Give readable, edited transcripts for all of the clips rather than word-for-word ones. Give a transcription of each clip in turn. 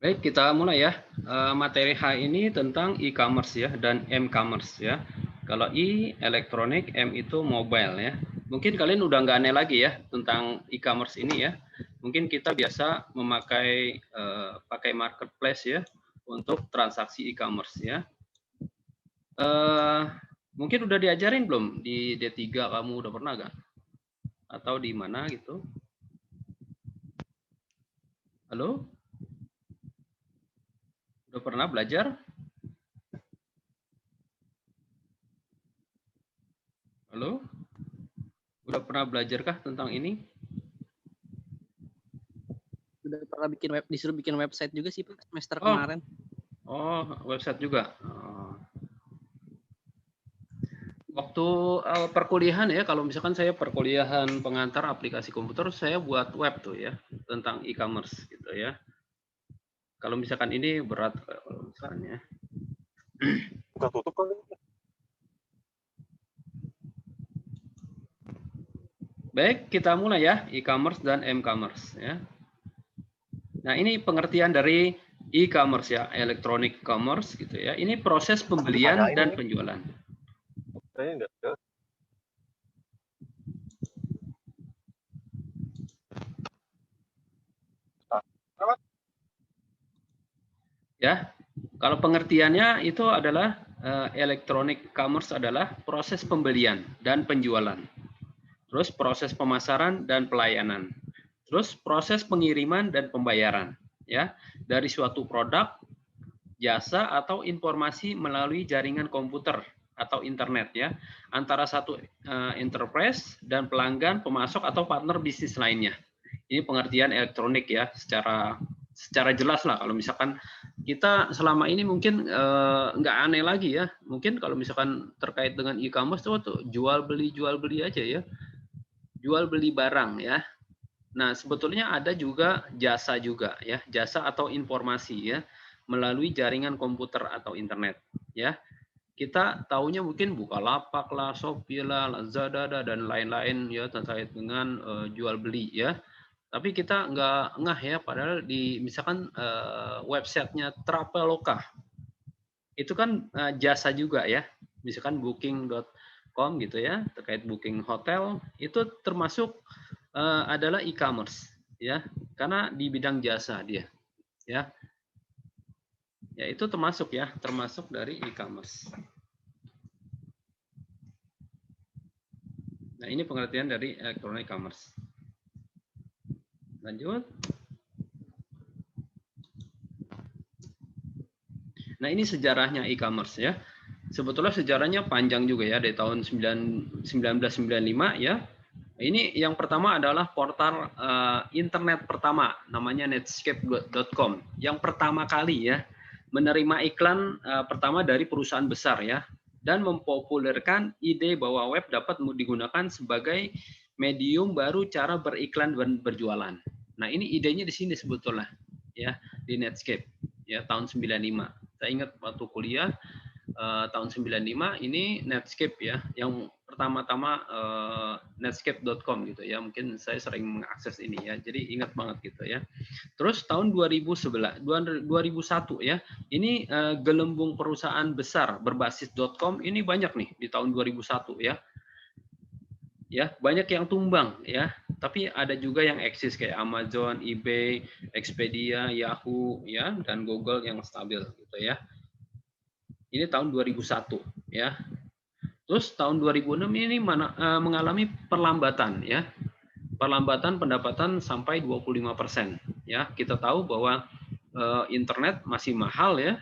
Baik, kita mulai ya. Materi H ini tentang e-commerce ya dan m-commerce ya. Kalau E elektronik, M itu mobile ya. Mungkin kalian udah nggak aneh lagi ya tentang e-commerce ini ya. Mungkin kita biasa memakai pakai marketplace ya untuk transaksi e-commerce ya. Mungkin udah diajarin belum di D3 kamu udah pernah gak? Atau di mana gitu? Halo? Udah pernah belajar? Halo? Udah pernah belajarkah tentang ini? Udah pernah disuruh bikin website juga sih Pak semester Oh, kemarin. website juga. Waktu perkuliahan ya, kalau misalkan saya perkuliahan pengantar aplikasi komputer, saya buat web tuh ya tentang e-commerce gitu ya. Kalau misalkan ini berat kalau misalnya. Bukan tutup kali. Baik, kita mulai ya e-commerce dan m-commerce ya. Nah, ini pengertian dari e-commerce ya, electronic commerce gitu ya. Ini proses pembelian dan penjualan. Saya enggak. Ya, kalau pengertiannya itu adalah electronic commerce adalah proses pembelian dan penjualan. Terus proses pemasaran dan pelayanan. Terus proses pengiriman dan pembayaran ya dari suatu produk, jasa atau informasi melalui jaringan komputer atau internet ya antara satu enterprise dan pelanggan, pemasok atau partner bisnis lainnya. Ini pengertian elektronik ya secara jelas lah. Kalau misalkan kita selama ini mungkin nggak aneh lagi ya. Mungkin kalau misalkan terkait dengan e-commerce tuh jual beli aja ya. Jual beli barang ya. Nah, sebetulnya ada juga juga ya, jasa atau informasi ya melalui jaringan komputer atau internet ya. Kita taunya mungkin Bukalapak lah, Shopee lah, Lazada dan lain-lain ya terkait dengan jual beli ya. Tapi kita nggak ngeh ya, padahal di misalkan websitenya Traveloka itu kan jasa juga ya, misalkan booking.com gitu ya, terkait booking hotel itu termasuk adalah e-commerce ya, karena di bidang jasa dia ya. Ya itu termasuk dari e-commerce. Nah, ini pengertian dari electronic commerce. Lanjut. Nah, ini sejarahnya e-commerce ya. Sebetulnya sejarahnya panjang juga ya, dari tahun 1995 ya. Ini yang pertama adalah portal internet pertama, namanya netscape.com. Yang pertama kali ya, menerima iklan pertama dari perusahaan besar ya, dan mempopulerkan ide bahwa web dapat digunakan sebagai medium baru cara beriklan dan berjualan. Nah, ini idenya di sini sebetulnya ya, di Netscape ya tahun 95. Saya ingat waktu kuliah tahun 95 ini Netscape ya, yang pertama-tama netscape.com gitu ya. Mungkin saya sering mengakses ini ya. Jadi ingat banget gitu ya. Terus tahun 2001 ya. Ini gelembung perusahaan besar berbasis .com ini banyak nih di tahun 2001 ya. Ya, banyak yang tumbang ya. Tapi ada juga yang eksis kayak Amazon, eBay, Expedia, Yahoo ya, dan Google yang stabil gitu ya. Ini tahun 2001 ya. Terus tahun 2006 ini mengalami perlambatan ya. Perlambatan pendapatan sampai 25% ya. Kita tahu bahwa internet masih mahal ya.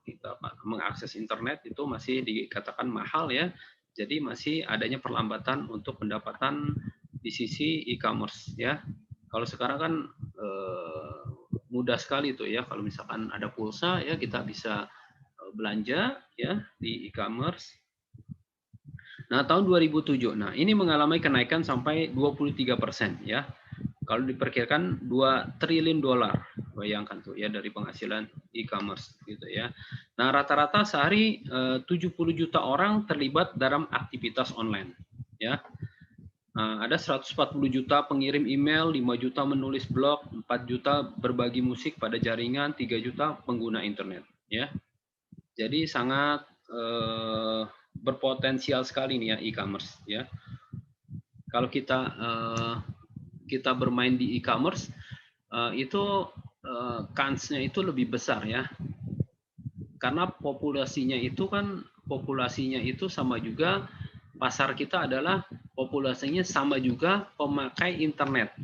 Kita mengakses internet itu masih dikatakan mahal ya. Jadi masih adanya perlambatan untuk pendapatan di sisi e-commerce ya. Kalau sekarang kan mudah sekali tuh ya, kalau misalkan ada pulsa ya kita bisa belanja ya di e-commerce. Nah, tahun 2007. Nah, ini mengalami kenaikan sampai 23% ya. Kalau diperkirakan 2 triliun dolar. Bayangkan tuh ya dari penghasilan e-commerce gitu ya. Nah, rata-rata sehari 70 juta orang terlibat dalam aktivitas online ya. Ada 140 juta pengirim email, 5 juta menulis blog, 4 juta berbagi musik pada jaringan, 3 juta pengguna internet. Ya, jadi sangat berpotensial sekali nih ya e-commerce. Ya, kalau kita bermain di e-commerce itu kansnya itu lebih besar ya, karena populasinya itu sama juga. Pasar kita adalah populasinya sama juga pemakai internet.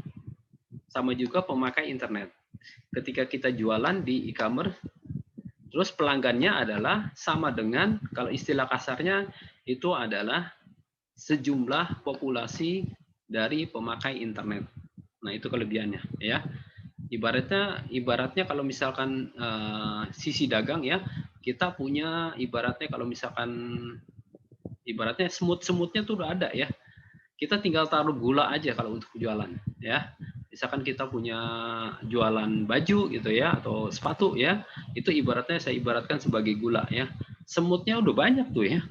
Sama juga pemakai internet. Ketika kita jualan di e-commerce, terus pelanggannya adalah sama dengan, kalau istilah kasarnya, itu adalah sejumlah populasi dari pemakai internet. Nah, itu kelebihannya ya. Ibaratnya kalau misalkan sisi dagang ya, kita punya ibaratnya kalau misalkan ibaratnya semut-semutnya tuh udah ada ya. Kita tinggal taruh gula aja kalau untuk jualan ya. Misalkan kita punya jualan baju gitu ya atau sepatu ya, itu ibaratnya saya ibaratkan sebagai gula ya. Semutnya udah banyak tuh ya.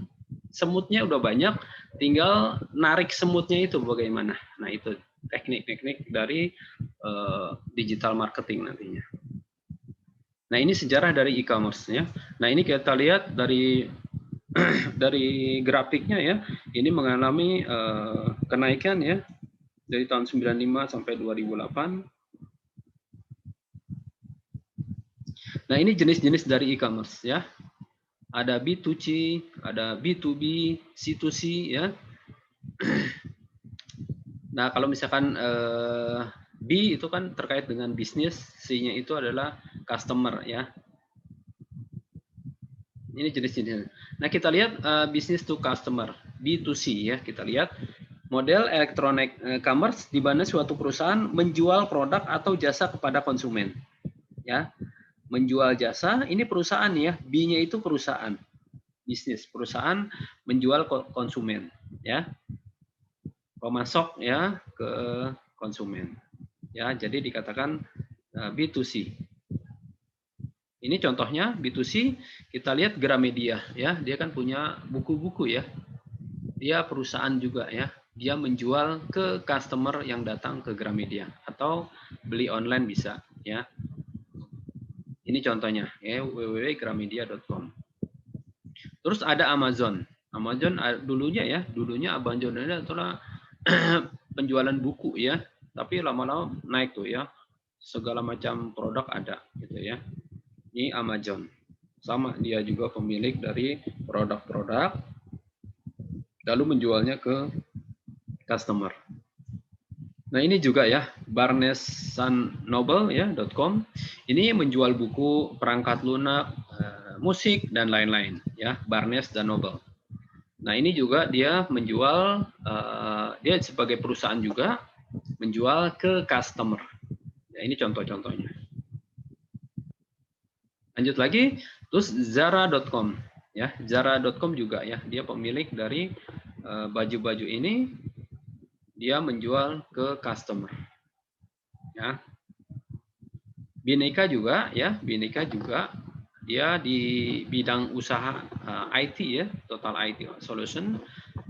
Semutnya udah banyak, tinggal narik semutnya itu bagaimana. Nah, itu teknik-teknik dari digital marketing nantinya. Nah, ini sejarah dari e-commerce ya. Nah, ini kita lihat dari grafiknya ya, ini mengalami kenaikan ya dari tahun 95 sampai 2008. Nah, ini jenis-jenis dari e-commerce ya. Ada B2C, ada B2B, C2C ya. Nah, kalau misalkan B itu kan terkait dengan bisnis, C-nya itu adalah customer ya. Ini jenis-jenis. Nah, kita lihat business to customer, B2C ya. Kita lihat model electronic commerce di mana suatu perusahaan menjual produk atau jasa kepada konsumen. Ya. Menjual jasa, ini perusahaan ya. B-nya itu perusahaan. Bisnis, perusahaan menjual konsumen ya. Pemasok ya ke konsumen. Ya, jadi dikatakan B2C. Ini contohnya B2C, kita lihat Gramedia ya, dia kan punya buku-buku ya. Dia perusahaan juga ya. Dia menjual ke customer yang datang ke Gramedia atau beli online bisa ya. Ini contohnya ya, www.gramedia.com. Terus ada Amazon. Amazon dulunya Amazon ini adalah penjualan buku ya, tapi lama-lama naik tuh ya. Segala macam produk ada gitu ya. Ini Amazon. Sama, dia juga pemilik dari produk-produk, lalu menjualnya ke customer. Nah, ini juga ya, barnesandnoble.com. Ini menjual buku, perangkat lunak, musik, dan lain-lain. Ya, Barnes dan Noble. Nah, ini juga dia menjual, dia sebagai perusahaan juga, menjual ke customer. Ya, ini contoh-contohnya. Lanjut lagi, terus Zara.com ya, Zara.com juga ya, dia pemilik dari baju-baju ini, dia menjual ke customer. Ya. Bineka juga ya, Bineka juga dia di bidang usaha IT ya, Total IT Solution,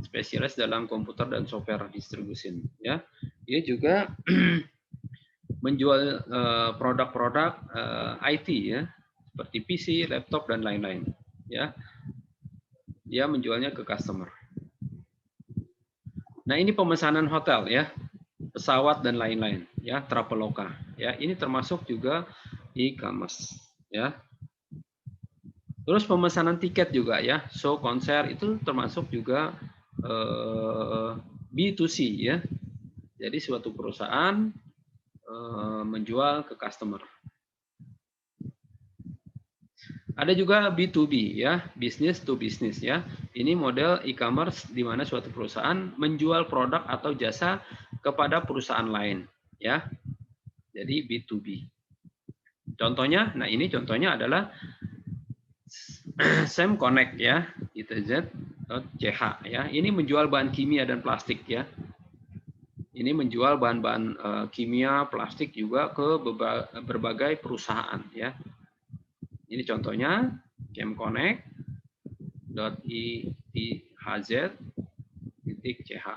spesialis dalam komputer dan software distribution ya. Dia juga menjual produk-produk IT ya, seperti PC, laptop, dan lain-lain. Ya, dia menjualnya ke customer. Nah, ini pemesanan hotel ya, pesawat dan lain-lain ya, Traveloka ya. Ini termasuk juga e-commerce ya. Terus pemesanan tiket juga ya, show, konser itu termasuk juga B2C ya. Jadi suatu perusahaan menjual ke customer. Ada juga B2B ya, business to business ya. Ini model e-commerce di mana suatu perusahaan menjual produk atau jasa kepada perusahaan lain ya. Jadi B2B. Contohnya, nah ini contohnya adalah Sam Connect ya, itz.ch ya. Ini menjual bahan kimia dan plastik ya. Ini menjual bahan-bahan kimia, plastik juga ke berbagai perusahaan ya. Ini contohnya camconnect.itz.ch.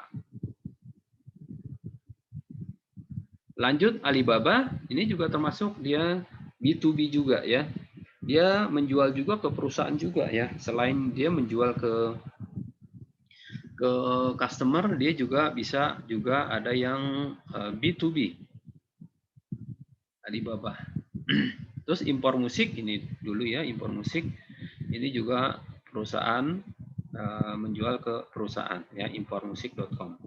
Lanjut Alibaba, ini juga termasuk dia B2B juga ya. Dia menjual juga ke perusahaan juga ya. Selain dia menjual ke customer, dia juga bisa juga ada yang B2B. Alibaba. Terus impor musik ini dulu ya, impor musik ini juga perusahaan menjual ke perusahaan ya, impormusik.com.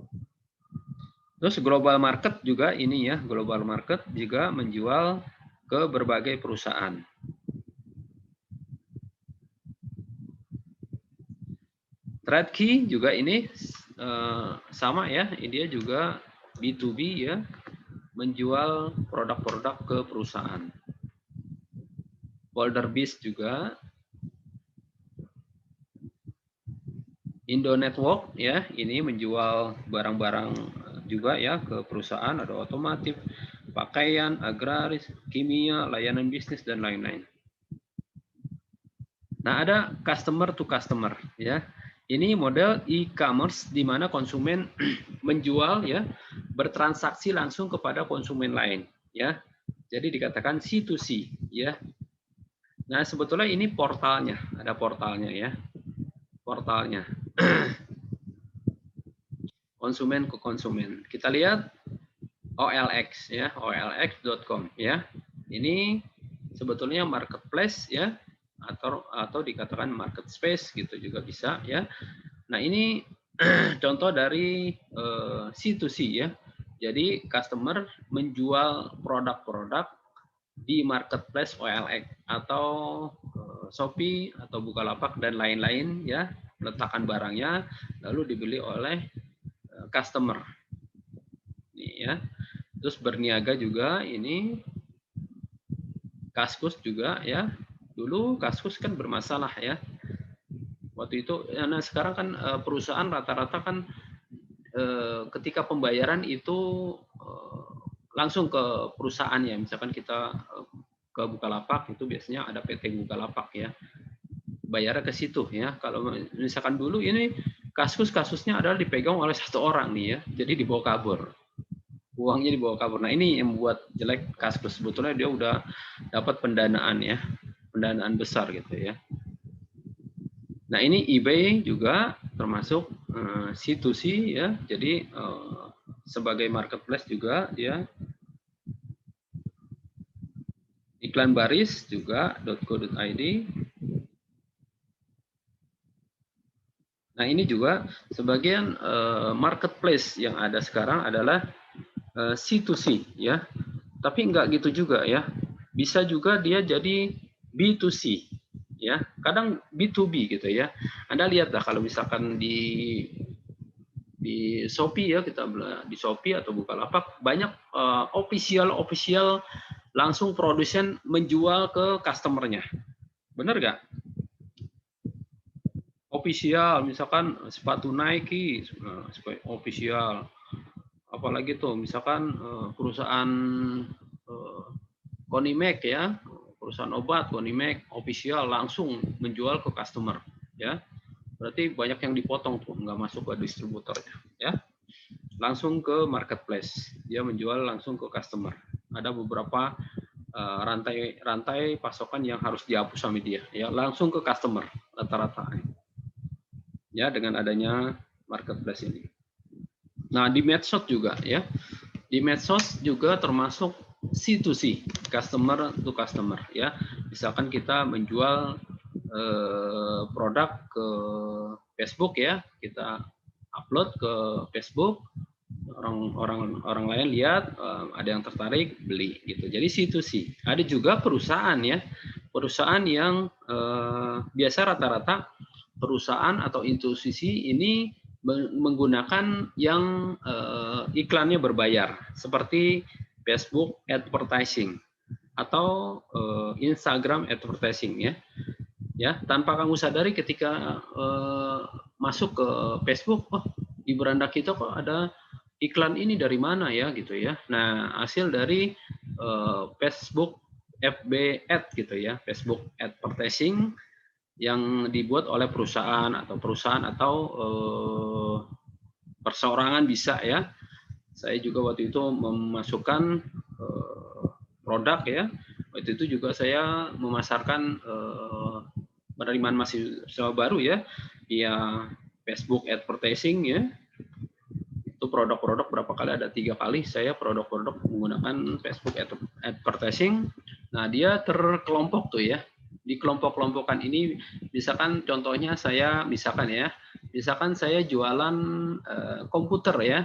Terus global market juga ini ya, global market juga menjual ke berbagai perusahaan. TradeKey juga ini sama ya, dia juga B2B ya, menjual produk-produk ke perusahaan. Folderbees juga, Indo Network ya, ini menjual barang-barang juga ya ke perusahaan, ada otomotif, pakaian, agraris, kimia, layanan bisnis dan lain-lain. Nah, ada customer to customer ya. Ini model e-commerce di mana konsumen menjual ya, bertransaksi langsung kepada konsumen lain ya. Jadi dikatakan C2C ya. Nah, sebetulnya ini portalnya, ada portalnya ya. Portalnya. Konsumen ke konsumen. Kita lihat OLX ya, olx.com ya. Ini sebetulnya marketplace ya, atau dikatakan market space gitu juga bisa ya. Nah, ini contoh dari C2C ya. Jadi customer menjual produk-produk di marketplace OLX atau Shopee atau Bukalapak dan lain-lain ya, letakkan barangnya lalu dibeli oleh customer. Ini ya. Terus berniaga juga ini Kaskus juga ya. Dulu Kaskus kan bermasalah ya. Waktu itu, nah sekarang kan perusahaan rata-rata kan ketika pembayaran itu langsung ke perusahaan ya. Misalkan kita ke Bukalapak itu biasanya ada PT Bukalapak ya. Bayarnya ke situ ya. Kalau misalkan dulu ini kasusnya adalah dipegang oleh satu orang nih ya. Jadi dibawa kabur. Uangnya dibawa kabur. Nah, ini yang membuat jelek Kaskus. Sebetulnya dia udah dapat pendanaan ya. Pendanaan besar gitu ya. Nah, ini eBay juga termasuk C2C ya. Jadi sebagai marketplace juga dia. Iklan baris juga .co.id. Nah, ini juga sebagian marketplace yang ada sekarang adalah C2C ya. Tapi enggak gitu juga ya. Bisa juga dia jadi B2C ya. Kadang B2B gitu ya. Anda lihatlah kalau misalkan di Shopee ya, kita di Shopee atau Bukalapak banyak official langsung produsen menjual ke customernya. Benar nggak? Official, misalkan sepatu Nike, official. Apalagi tuh, misalkan perusahaan Konimek ya, perusahaan obat Konimek, official langsung menjual ke customer. Ya, berarti banyak yang dipotong tuh, nggak masuk ke distributornya. Ya, langsung ke marketplace, dia menjual langsung ke customer. Ada beberapa rantai pasokan yang harus dihapus sama dia, ya langsung ke customer rata-rata. Ya, dengan adanya marketplace ini. Nah, di medsos juga ya, di medsos juga termasuk C2C, customer to customer ya. Misalkan kita menjual produk ke Facebook ya, kita upload ke Facebook, orang lain lihat, ada yang tertarik beli gitu. Jadi C2C. Ada juga perusahaan ya, perusahaan yang biasa rata-rata perusahaan atau institusi ini menggunakan yang iklannya berbayar seperti Facebook advertising atau Instagram advertising ya, tanpa kamu sadari ketika masuk ke Facebook, oh di beranda kita kok ada iklan ini dari mana ya gitu ya. Nah, hasil dari Facebook FB ad gitu ya, Facebook advertising yang dibuat oleh perusahaan atau perseorangan bisa ya, Saya juga waktu itu memasukkan produk ya. Waktu itu juga saya memasarkan penerimaan mahasiswa baru ya, via Facebook advertising ya. Itu produk-produk berapa kali, ada 3 kali saya produk-produk menggunakan Facebook advertising. Nah, dia terkelompok tuh ya. Di kelompok-kelompokan ini, misalkan contohnya saya, misalkan saya jualan komputer ya,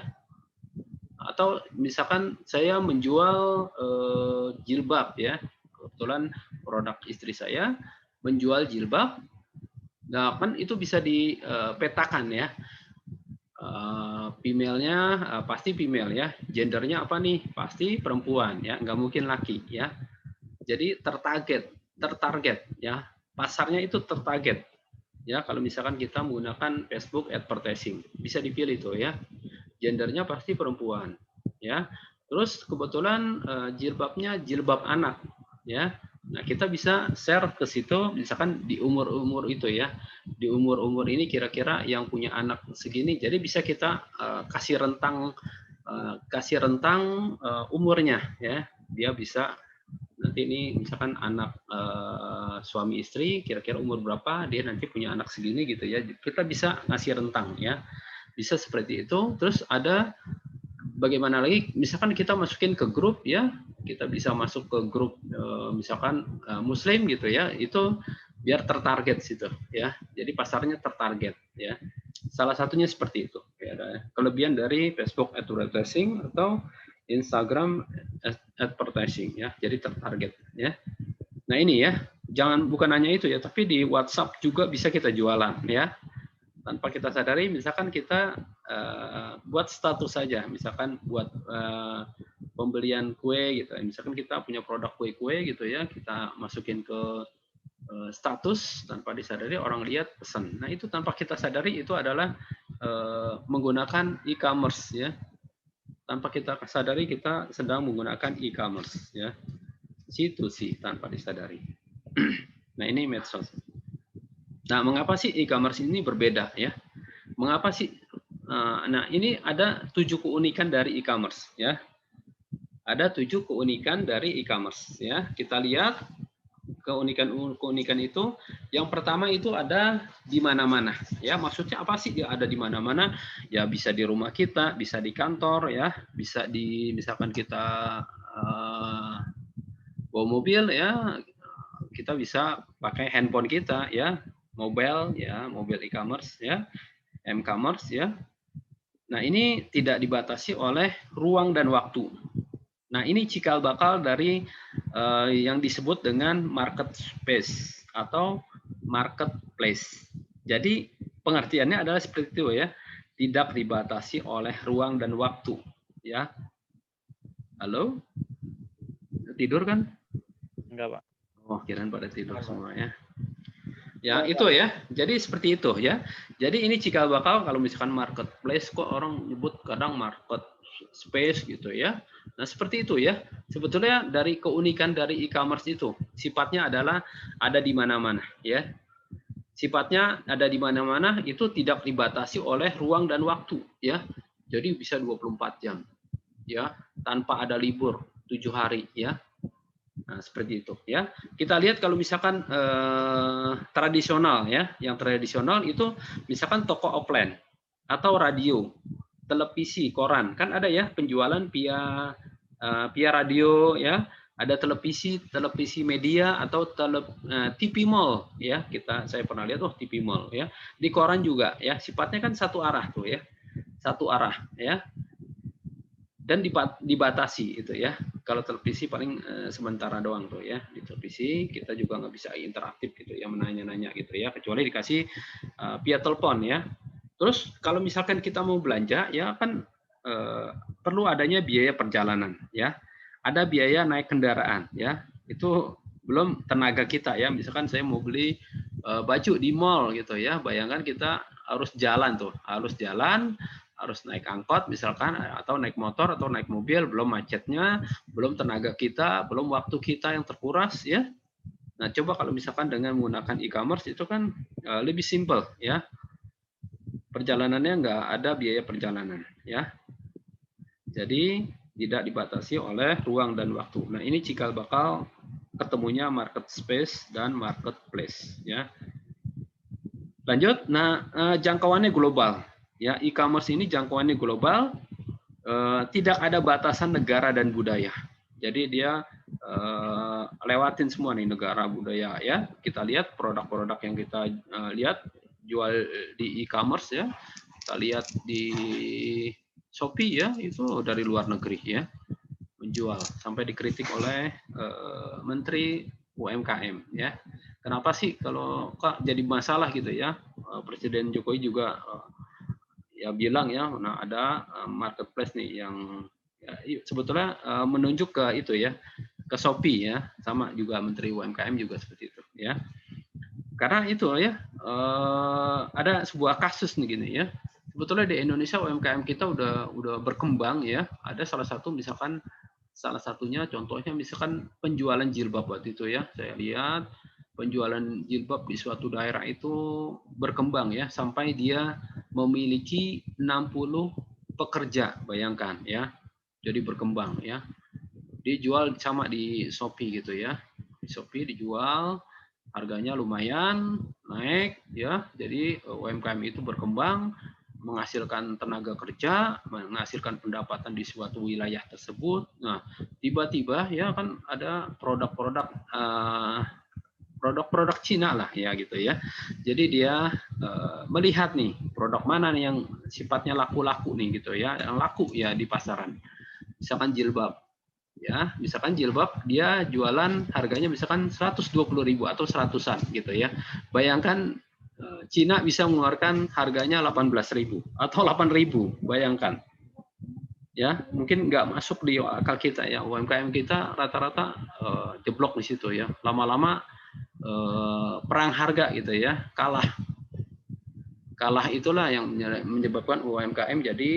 atau misalkan saya menjual jilbab ya. Kebetulan produk istri saya menjual jilbab. Nah, kan itu bisa dipetakan ya. Female-nya pasti female ya. Gendernya apa nih? Pasti perempuan ya, nggak mungkin laki ya. Jadi tertarget ya. Pasarnya itu tertarget ya. Kalau misalkan kita menggunakan Facebook advertising, bisa dipilih tuh ya. Gendernya pasti perempuan ya. Terus kebetulan jilbabnya jilbab anak ya. Nah, kita bisa share ke situ, misalkan di umur-umur itu ya. Di umur-umur ini kira-kira yang punya anak segini, jadi bisa kita kasih rentang umurnya ya. Dia bisa nanti ini misalkan anak suami istri kira-kira umur berapa, dia nanti punya anak segini gitu ya. Kita bisa ngasih rentang ya. Bisa seperti itu. Terus ada bagaimana lagi, misalkan kita masukin ke grup ya, kita bisa masuk ke grup misalkan muslim gitu ya, itu biar tertarget situ ya. Jadi pasarnya tertarget ya. Salah satunya seperti itu. Ya, ada kelebihan dari Facebook advertising atau Instagram advertising ya. Jadi tertarget ya. Nah, ini ya, bukan hanya itu ya, tapi di WhatsApp juga bisa kita jualan ya. Tanpa kita sadari, misalkan kita buat status saja, misalkan buat pembelian kue gitu, misalkan kita punya produk kue-kue gitu ya, kita masukin ke status, tanpa disadari orang lihat pesan. Nah, itu tanpa kita sadari itu adalah menggunakan e-commerce ya. Tanpa kita sadari kita sedang menggunakan e-commerce ya. Situ sih tanpa disadari. Nah, ini medsos. Nah, mengapa sih e-commerce ini berbeda ya? Mengapa sih? Nah, ini ada 7 keunikan dari e-commerce ya. Ada 7 keunikan dari e-commerce ya. Kita lihat keunikan itu. Yang pertama itu ada di mana-mana ya. Maksudnya apa sih dia ada di mana-mana? Ya, bisa di rumah kita, bisa di kantor ya, bisa di misalkan kita bawa mobil ya, kita bisa pakai handphone kita ya. Mobile ya, mobile e-commerce ya, m-commerce ya. Nah, ini tidak dibatasi oleh ruang dan waktu. Nah, ini cikal bakal dari yang disebut dengan market space atau marketplace. Jadi pengertiannya adalah seperti itu ya, tidak dibatasi oleh ruang dan waktu ya. Halo? Tidur kan? Enggak, Pak. Oh, kirain pada tidur semua ya. Ya, itu ya. Jadi seperti itu ya. Jadi ini cikal bakal kalau misalkan marketplace, kok orang nyebut kadang market space gitu ya. Nah, seperti itu ya. Sebetulnya dari keunikan dari e-commerce itu, sifatnya adalah ada di mana-mana ya. Sifatnya ada di mana-mana, itu tidak dibatasi oleh ruang dan waktu ya. Jadi bisa 24 jam ya, tanpa ada libur 7 hari ya. Nah, seperti itu ya. Kita lihat kalau misalkan tradisional ya, yang tradisional itu misalkan toko offline atau radio, televisi, koran, kan ada ya penjualan via radio ya, ada televisi media atau TV mall ya. Saya pernah lihat TV mall ya. Di koran juga ya, sifatnya kan satu arah tuh ya. Satu arah ya. Dan dibatasi itu ya. Kalau televisi paling sementara doang tuh ya. Di televisi kita juga nggak bisa interaktif gitu ya, menanya-nanya gitu ya, kecuali dikasih via telepon ya. Terus kalau misalkan kita mau belanja ya kan perlu adanya biaya perjalanan ya. Ada biaya naik kendaraan ya. Itu belum tenaga kita ya. Misalkan saya mau beli baju di mall gitu ya. Bayangkan kita harus jalan tuh, harus naik angkot misalkan, atau naik motor atau naik mobil, belum macetnya, belum tenaga kita, belum waktu kita yang terkuras ya. Nah, coba kalau misalkan dengan menggunakan e-commerce itu kan lebih simpel ya. Perjalanannya nggak ada biaya perjalanan ya. Jadi tidak dibatasi oleh ruang dan waktu. Nah, ini cikal bakal ketemunya market space dan marketplace ya. Lanjut, nah jangkauannya global ya. E-commerce ini jangkauannya global, tidak ada batasan negara dan budaya. Jadi dia lewatin semua nih negara budaya ya. Kita lihat produk-produk yang kita lihat jual di e-commerce ya. Kita lihat di Shopee ya, itu dari luar negeri ya, menjual sampai dikritik oleh Menteri UMKM ya. Kenapa sih kalau kok jadi masalah gitu ya? Presiden Jokowi juga ya bilang ya, nah ada marketplace nih yang ya, sebetulnya menunjuk ke itu ya, ke Shopee ya, sama juga Menteri UMKM juga seperti itu ya. Karena itu ya ada sebuah kasus nih gini ya. Sebetulnya di Indonesia UMKM kita udah berkembang ya. Ada salah satu misalkan salah satunya contohnya misalkan penjualan jilbab waktu itu ya. Saya lihat penjualan jilbab di suatu daerah itu berkembang ya sampai dia memiliki 60 pekerja, bayangkan ya. Jadi berkembang ya. Dijual sama di Shopee gitu ya. Di Shopee dijual, harganya lumayan naik ya. Jadi UMKM itu berkembang, menghasilkan tenaga kerja, menghasilkan pendapatan di suatu wilayah tersebut. Nah, tiba-tiba ya kan ada produk-produk produk-produk Cina lah ya gitu ya. Jadi dia melihat nih produk mana nih yang sifatnya laku-laku nih gitu ya, yang laku ya di pasaran. Misalkan jilbab. Ya, misalkan jilbab dia jualan harganya misalkan 120.000 atau 100-an gitu ya. Bayangkan Cina bisa mengeluarkan harganya 18.000 atau 8.000, bayangkan. Ya, mungkin nggak masuk di akal kita ya. UMKM kita rata-rata jeblok di situ ya. Lama-lama perang harga gitu ya, kalah itulah yang menyebabkan UMKM jadi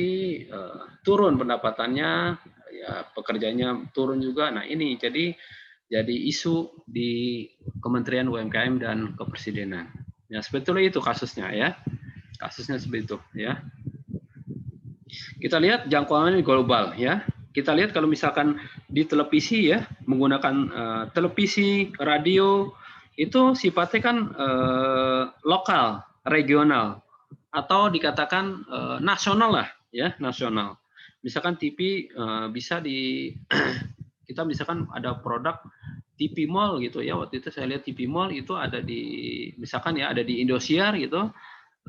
turun pendapatannya ya, pekerjanya turun juga. Nah ini jadi isu di Kementerian UMKM dan Kepresidenan ya, sebetulnya itu kasusnya ya, kasusnya seperti itu ya. Kita lihat jangkauannya global ya. Kita lihat kalau misalkan di televisi ya, menggunakan televisi, radio, itu sifatnya kan lokal, regional, atau dikatakan nasional lah ya, nasional. Misalkan TV bisa di kita misalkan ada produk TV Mall gitu ya, waktu itu saya lihat TV Mall itu ada di misalkan ya ada di Indosiar gitu,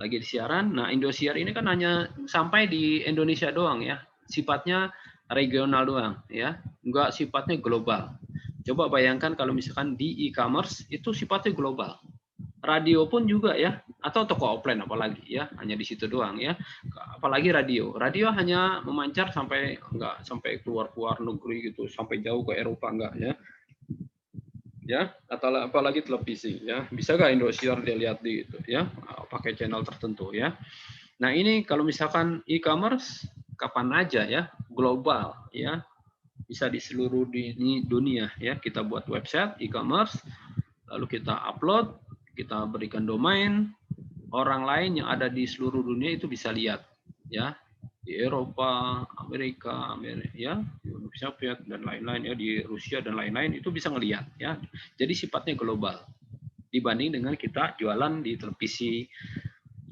lagi di siaran. Nah Indosiar ini kan hanya sampai di Indonesia doang ya, sifatnya regional doang ya, enggak sifatnya global. Coba bayangkan kalau misalkan di e-commerce itu sifatnya global. Radio pun juga ya, atau toko offline apalagi ya, hanya di situ doang ya. Apalagi radio hanya memancar sampai enggak sampai keluar negeri gitu, sampai jauh ke Eropa enggak ya. Ya, atau apalagi televisi ya. Bisa nggak Indosiar dilihat di itu ya, pakai channel tertentu ya. Nah, ini kalau misalkan e-commerce kapan aja ya, global ya. Bisa di seluruh dunia ya. Kita buat website e-commerce, lalu kita upload, kita berikan domain, orang lain yang ada di seluruh dunia itu bisa lihat ya, di Eropa, Amerika ya, di Uni Soviet dan lain-lain ya, di Rusia dan lain-lain itu bisa ngelihat ya. Jadi sifatnya global dibanding dengan kita jualan di televisi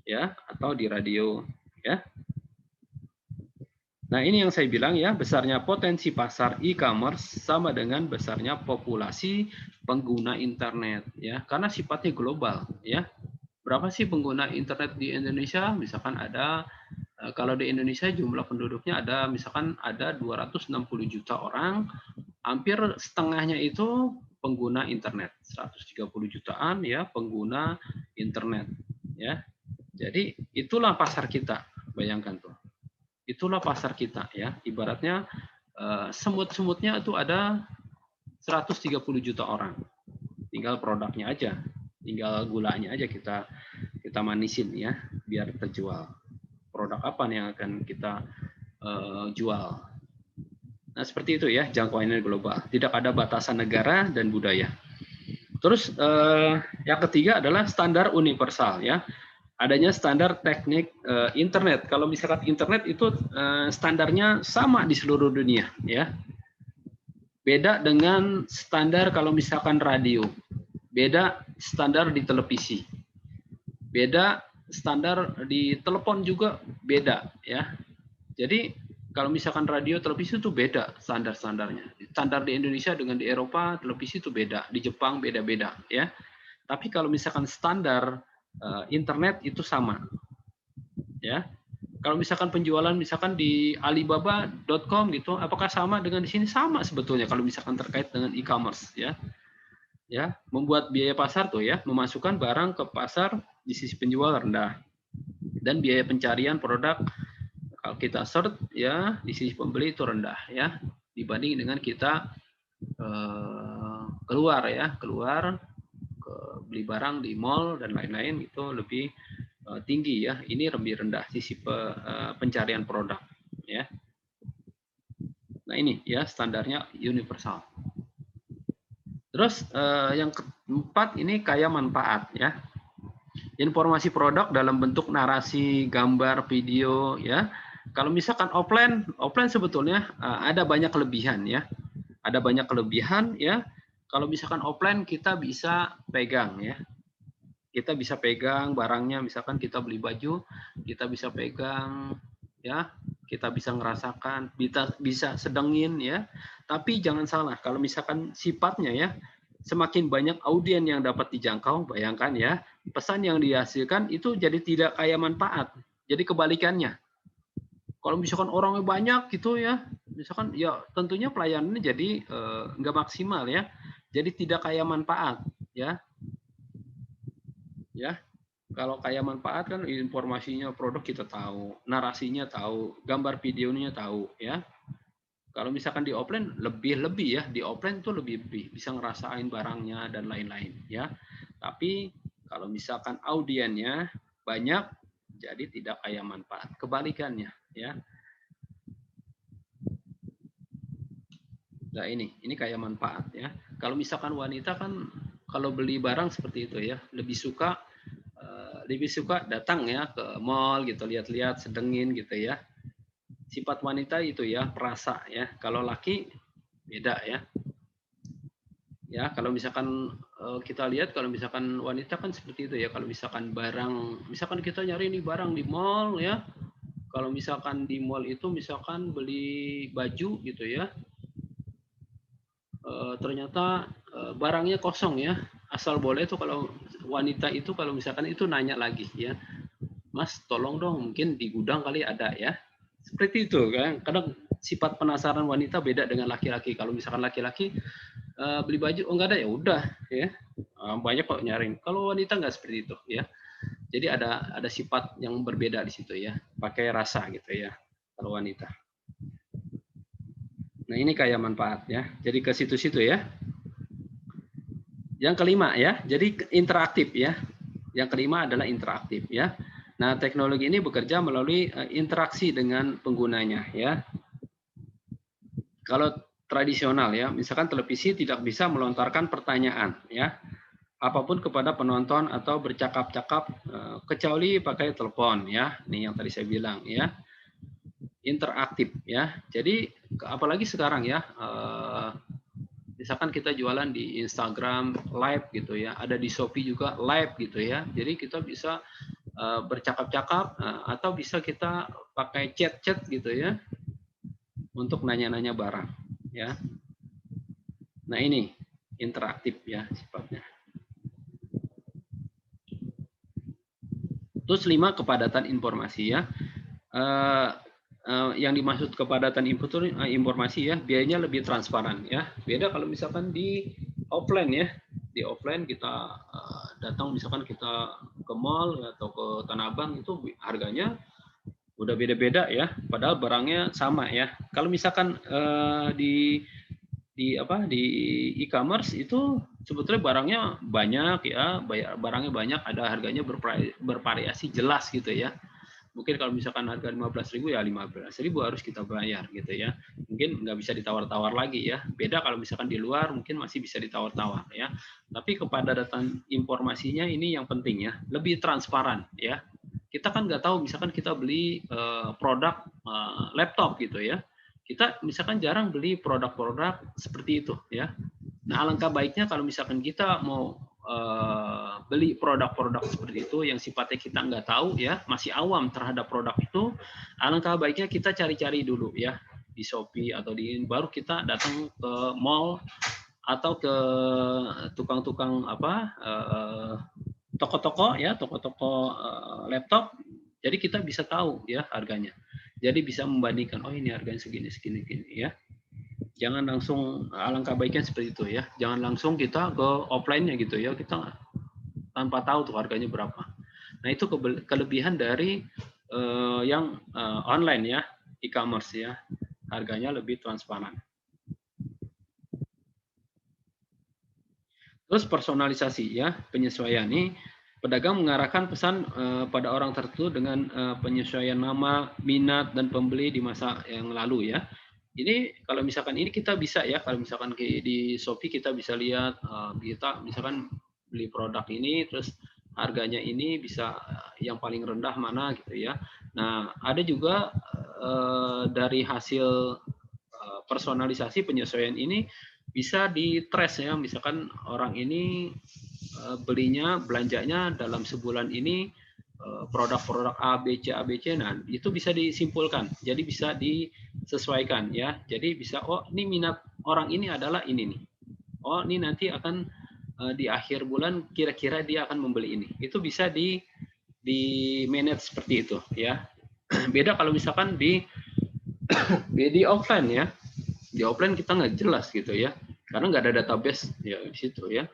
ya atau di radio ya. Nah, ini yang saya bilang ya, besarnya potensi pasar e-commerce sama dengan besarnya populasi pengguna internet ya, karena sifatnya global ya. Berapa sih pengguna internet di Indonesia? Misalkan ada kalau di Indonesia jumlah penduduknya ada misalkan ada 260 juta orang, hampir setengahnya itu pengguna internet, 130 jutaan ya pengguna internet ya. Jadi itulah pasar kita, bayangkan tuh. Itulah pasar kita ya. Ibaratnya semut-semutnya itu ada 130 juta orang. Tinggal produknya aja, tinggal gulanya aja kita manisin ya biar terjual. Produk apa nih yang akan kita jual. Nah, seperti itu ya, jangkauannya global. Tidak ada batasan negara dan budaya. Terus yang ketiga adalah standar universal ya. adanya standar teknik internet. Kalau misalkan internet itu standarnya sama di seluruh dunia, ya. Beda dengan standar kalau misalkan radio, beda standar di televisi, beda standar di telepon juga beda, ya. Jadi kalau misalkan radio, televisi itu beda standar-standarnya. Standar di Indonesia dengan di Eropa, televisi itu beda, di Jepang beda-beda, ya. Tapi kalau misalkan standar internet itu sama, ya. Kalau misalkan penjualan misalkan di Alibaba.com gitu, apakah sama dengan di sini? Sama sebetulnya kalau misalkan terkait dengan e-commerce, ya. Ya, membuat biaya pasar tuh ya, memasukkan barang ke pasar di sisi penjual rendah. Dan biaya pencarian produk kalau kita search ya di sisi pembeli itu rendah ya, dibanding dengan kita keluar beli barang di mall dan lain-lain itu lebih tinggi ya. Ini lebih rendah sisi pencarian produk ya. Nah ini ya standarnya universal. Terus yang keempat ini kaya manfaat ya. Informasi produk dalam bentuk narasi, gambar, video ya. Kalau misalkan offline sebetulnya ada banyak kelebihan ya. Ada banyak kelebihan ya. Kalau misalkan offline kita bisa pegang ya. Kita bisa pegang barangnya, misalkan kita beli baju, kita bisa pegang ya, kita bisa ngerasakan, bisa sedengin ya. Tapi jangan salah, kalau misalkan sifatnya ya, semakin banyak audien yang dapat dijangkau, bayangkan ya, pesan yang dihasilkan itu jadi tidak kaya manfaat. Jadi kebalikannya. Kalau misalkan orangnya banyak gitu ya, misalkan ya tentunya pelayanannya jadi nggak maksimal ya. Jadi tidak kaya manfaat ya. Ya. Kalau kaya manfaat kan informasinya produk kita tahu, narasinya tahu, gambar videonya tahu ya. Kalau misalkan di offline lebih ya, di offline itu lebih bisa ngerasain barangnya dan lain-lain ya. Tapi kalau misalkan audiennya banyak jadi tidak kaya manfaat. Kebalikannya ya. Nah ini kaya manfaat ya. Kalau misalkan wanita kan kalau beli barang seperti itu ya, lebih suka datang ya ke mall gitu, lihat-lihat, sedengin gitu ya. Sifat wanita itu ya, perasa ya. Kalau laki beda ya. Ya, kalau misalkan kita lihat kalau misalkan wanita kan seperti itu ya. Kalau misalkan barang, misalkan kita nyari nih barang di mall ya. Kalau misalkan di mall itu misalkan beli baju gitu ya. Ternyata barangnya kosong ya. Asal boleh itu kalau wanita itu kalau misalkan itu nanya lagi ya. Mas, tolong dong, mungkin di gudang kali ada ya. Seperti itu kan. Kadang sifat penasaran wanita beda dengan laki-laki. Kalau misalkan laki-laki beli baju, oh enggak ada ya udah ya. Banyak kok nyaring. Kalau wanita enggak seperti itu ya. Jadi ada sifat yang berbeda di situ ya. Pakai rasa gitu ya kalau wanita. Nah, ini kaya manfaat ya. Jadi ke situ-situ ya. Yang kelima ya, jadi interaktif ya. Yang kelima adalah interaktif ya. Nah, teknologi ini bekerja melalui interaksi dengan penggunanya ya. Kalau tradisional ya, misalkan televisi tidak bisa melontarkan pertanyaan ya. Apapun kepada penonton atau bercakap-cakap kecuali pakai telepon ya. Ini yang tadi saya bilang ya. Interaktif ya. Jadi apalagi sekarang ya, misalkan kita jualan di Instagram live gitu ya, ada di Shopee juga live gitu ya. Jadi kita bisa bercakap-cakap atau bisa kita pakai chat-chat gitu ya untuk nanya-nanya barang ya. Nah ini interaktif ya sifatnya. Terus 5 kepadatan informasi ya. Yang dimaksud kepadatan informasi ya, biayanya lebih transparan ya. Beda kalau misalkan di offline ya. Di offline kita datang misalkan kita ke mall atau ke Tanah Abang itu harganya udah beda-beda ya. Padahal barangnya sama ya. Kalau misalkan di e-commerce itu sebetulnya barangnya banyak ya, barangnya banyak, ada harganya bervariasi jelas gitu ya. Mungkin kalau misalkan harga 15.000 ya 15.000 harus kita bayar gitu ya. Mungkin nggak bisa ditawar-tawar lagi ya. Beda kalau misalkan di luar mungkin masih bisa ditawar-tawar ya. Tapi kepadatan informasinya ini yang penting ya, lebih transparan ya. Kita kan nggak tahu misalkan kita beli produk laptop gitu ya. Kita misalkan jarang beli produk-produk seperti itu ya. Nah, alangkah baiknya kalau misalkan kita mau beli produk-produk seperti itu yang sifatnya kita nggak tahu ya, masih awam terhadap produk itu, alangkah baiknya kita cari-cari dulu ya di Shopee atau baru kita datang ke mall atau ke tukang-tukang toko-toko ya, toko-toko laptop. Jadi kita bisa tahu ya harganya. Jadi bisa membandingkan, oh ini harganya segini ya. Jangan langsung, alangkah baiknya seperti itu ya. Jangan langsung kita ke offline-nya gitu ya. Kita tanpa tahu tuh harganya berapa. Nah, itu kelebihan dari yang online ya, e-commerce ya. Harganya lebih transparan. Terus personalisasi ya, penyesuaian ini pedagang mengarahkan pesan pada orang tertentu dengan penyesuaian nama, minat dan pembeli di masa yang lalu ya. Ini kalau misalkan ini kita bisa ya, kalau misalkan di Shopee kita bisa lihat kita misalkan beli produk ini terus harganya ini bisa yang paling rendah mana gitu ya. Nah, ada juga dari hasil personalisasi penyesuaian ini bisa di-trace ya, misalkan orang ini belanjanya dalam sebulan ini produk-produk A, B, C, nah itu bisa disimpulkan, jadi bisa disesuaikan ya, jadi bisa oh ini minat orang ini adalah ini nih, oh ini nanti akan di akhir bulan kira-kira dia akan membeli ini, itu bisa di manage seperti itu ya. Beda kalau misalkan di offline ya, di offline kita nggak jelas gitu ya, karena nggak ada database ya di situ ya.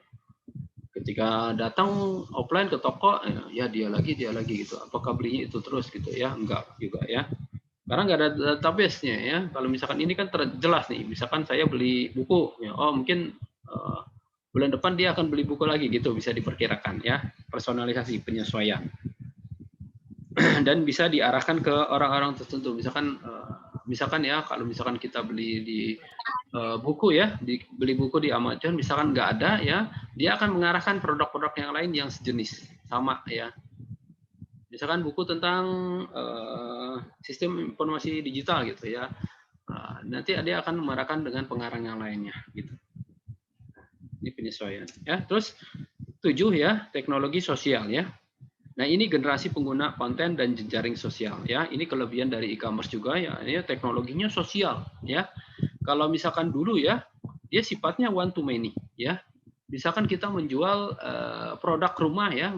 Ketika datang offline ke toko, ya dia lagi gitu. Apakah belinya itu terus gitu ya? Enggak juga ya. Karena nggak ada database-nya ya. Kalau misalkan ini kan jelas nih, misalkan saya beli buku, ya, oh mungkin bulan depan dia akan beli buku lagi gitu, bisa diperkirakan ya. Personalisasi penyesuaian. Dan bisa diarahkan ke orang-orang tertentu. Misalkan ya, kalau misalkan kita beli di buku ya, beli buku di Amazon, misalkan nggak ada ya, dia akan mengarahkan produk-produk yang lain yang sejenis sama ya. Misalkan buku tentang sistem informasi digital gitu ya, nanti dia akan mengarahkan dengan pengarang yang lainnya gitu. Ini penyesuaian ya. Terus 7 ya, teknologi sosial ya. Nah, ini generasi pengguna konten dan jejaring sosial ya. Ini kelebihan dari e-commerce juga ya. Ini teknologinya sosial ya. Kalau misalkan dulu ya, dia sifatnya one to many ya. Misalkan kita menjual produk rumah ya,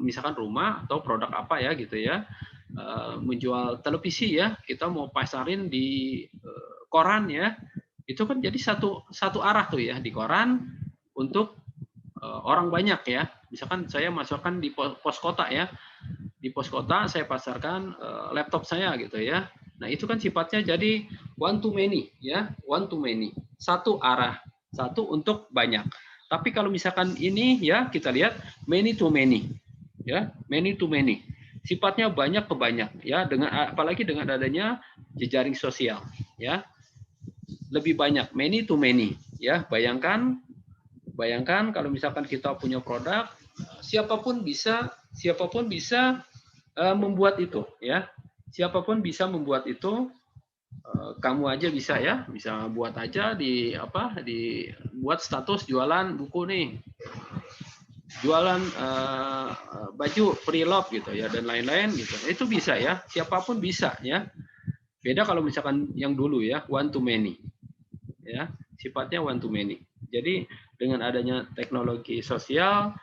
misalkan rumah atau produk apa ya gitu ya. Menjual televisi ya, kita mau pasarin di koran ya. Itu kan jadi satu arah tuh ya, di koran untuk orang banyak ya. Misalkan saya masukkan di pos kota ya. Di pos kota saya pasarkan laptop saya gitu ya. Nah, itu kan sifatnya jadi one to many ya, one to many. Satu arah, satu untuk banyak. Tapi kalau misalkan ini ya kita lihat many to many. Ya, many to many. Sifatnya banyak ke banyak ya, dengan apalagi dengan adanya jejaring sosial ya. Lebih banyak, many to many ya. Bayangkan kalau misalkan kita punya produk, siapapun bisa membuat itu ya. Siapapun bisa membuat itu, kamu aja bisa ya, bisa buat aja buat status jualan buku nih, jualan baju pre-love gitu ya dan lain-lain gitu. Itu bisa ya, siapapun bisa ya. Beda kalau misalkan yang dulu ya, one to many ya, sifatnya one to many. Jadi dengan adanya teknologi sosial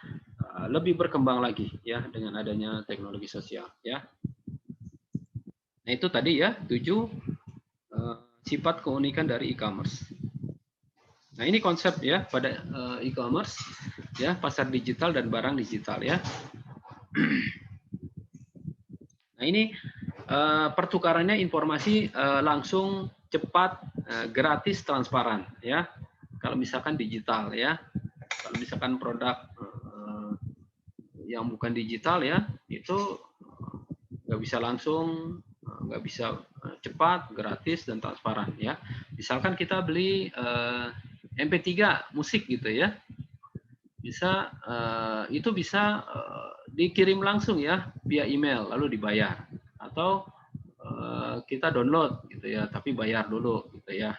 lebih berkembang lagi ya, dengan adanya teknologi sosial ya. Nah, itu tadi ya 7 sifat keunikan dari e-commerce. Nah, ini konsep ya pada e-commerce ya, pasar digital dan barang digital ya. Nah, ini pertukarannya informasi langsung, cepat, gratis, transparan ya. Kalau misalkan digital ya. Kalau misalkan produk yang bukan digital ya, itu nggak bisa langsung, nggak bisa cepat, gratis dan transparan ya. Misalkan kita beli MP3 musik gitu ya, bisa itu bisa dikirim langsung ya via email lalu dibayar, atau kita download gitu ya, tapi bayar dulu gitu ya.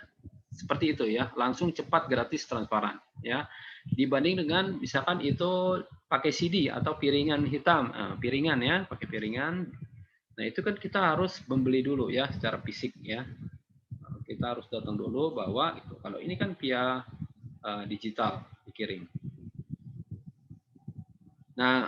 Seperti itu ya, langsung cepat, gratis, transparan ya. Dibanding dengan misalkan itu pakai CD atau piringan hitam, piringan ya, pakai piringan. Nah itu kan kita harus membeli dulu ya secara fisik ya. Kita harus datang dulu bawa itu. Kalau ini kan via digital dikirim. Nah,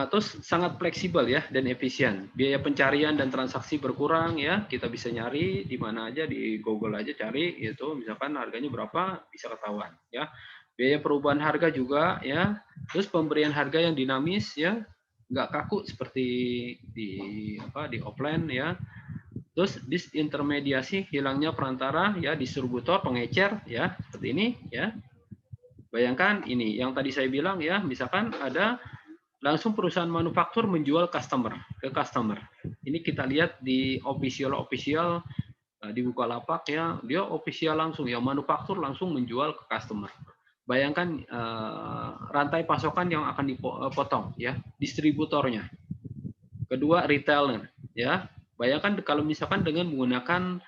terus sangat fleksibel ya dan efisien. Biaya pencarian dan transaksi berkurang ya. Kita bisa nyari di mana aja, di Google aja cari itu, misalkan harganya berapa bisa ketahuan ya. Biaya perubahan harga juga ya. Terus pemberian harga yang dinamis ya, nggak kaku seperti di offline ya. Terus disintermediasi, hilangnya perantara ya, distributor, pengecer ya, seperti ini ya. Bayangkan ini yang tadi saya bilang ya, misalkan ada langsung perusahaan manufaktur menjual ke customer. Ini kita lihat di official di Bukalapak ya, dia official langsung ya, manufaktur langsung menjual ke customer. Bayangkan rantai pasokan yang akan dipotong ya, distributornya. Kedua retailer ya. Bayangkan kalau misalkan dengan menggunakan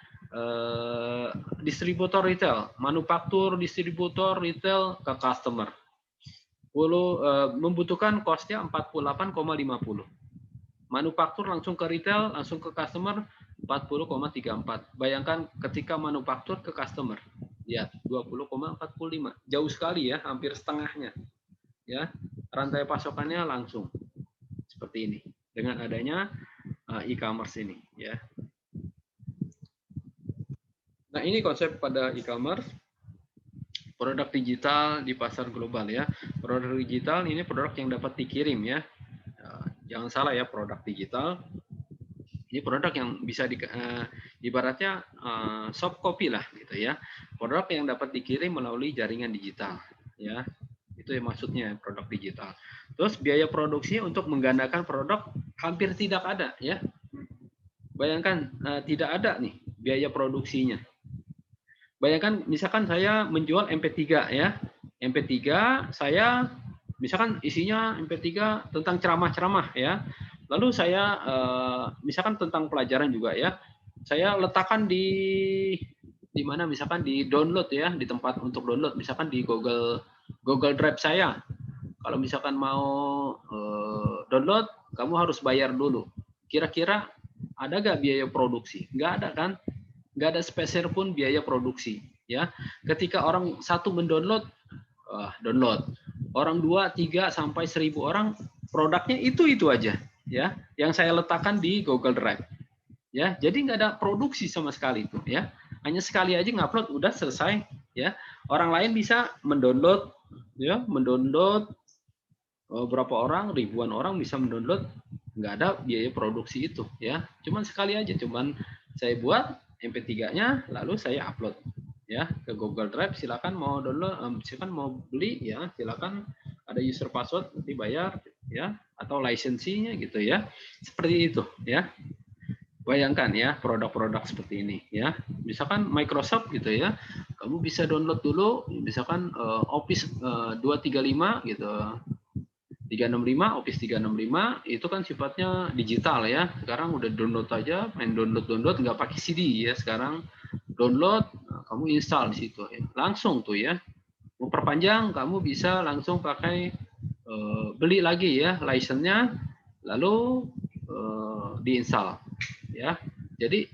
distributor retail, manufaktur, distributor retail ke customer. Membutuhkan cost-nya 48,50. Manufaktur langsung ke retail, langsung ke customer 40,34. Bayangkan ketika manufaktur ke customer, ya 20,45. Jauh sekali ya, hampir setengahnya. Ya, rantai pasokannya langsung seperti ini dengan adanya e-commerce ini ya. Nah, ini konsep pada e-commerce. Produk digital di pasar global ya. Produk digital ini produk yang dapat dikirim ya. Jangan salah ya, produk digital ini produk yang bisa ibaratnya soft copy lah gitu ya. Produk yang dapat dikirim melalui jaringan digital ya. Itu yang maksudnya produk digital. Terus biaya produksi untuk menggandakan produk hampir tidak ada ya. Bayangkan tidak ada nih biaya produksinya. Bayangkan misalkan saya menjual MP3 ya. MP3 saya misalkan isinya MP3 tentang ceramah-ceramah ya. Lalu saya misalkan tentang pelajaran juga ya. Saya letakkan di mana, misalkan di download ya, di tempat untuk download, misalkan di Google Drive saya. Kalau misalkan mau download, kamu harus bayar dulu. Kira-kira ada nggak biaya produksi? Nggak ada kan? Nggak ada sepeser pun biaya produksi ya. Ketika orang satu mendownload, download, orang 2, 3 sampai 1000 orang, produknya itu aja ya, yang saya letakkan di Google Drive ya. Jadi nggak ada produksi sama sekali itu ya, hanya sekali aja ngupload udah selesai ya. Orang lain bisa mendownload ya, berapa orang, ribuan orang bisa mendownload, nggak ada biaya produksi itu ya. Cuman sekali aja, cuman saya buat MP3-nya, lalu saya upload ya ke Google Drive. Silakan mau download, silakan mau beli ya, silakan, ada user password, nanti bayar ya, atau lisensinya gitu ya. Seperti itu ya. Bayangkan ya produk-produk seperti ini ya. Misalkan Microsoft gitu ya, kamu bisa download dulu misalkan Office 235 gitu. 365, Office 365 itu kan sifatnya digital ya. Sekarang udah download aja, main download nggak pakai CD ya. Sekarang download, kamu install di situ ya. Langsung tuh ya. Mau perpanjang kamu bisa langsung pakai beli lagi ya license-nya, lalu diinstal ya. Jadi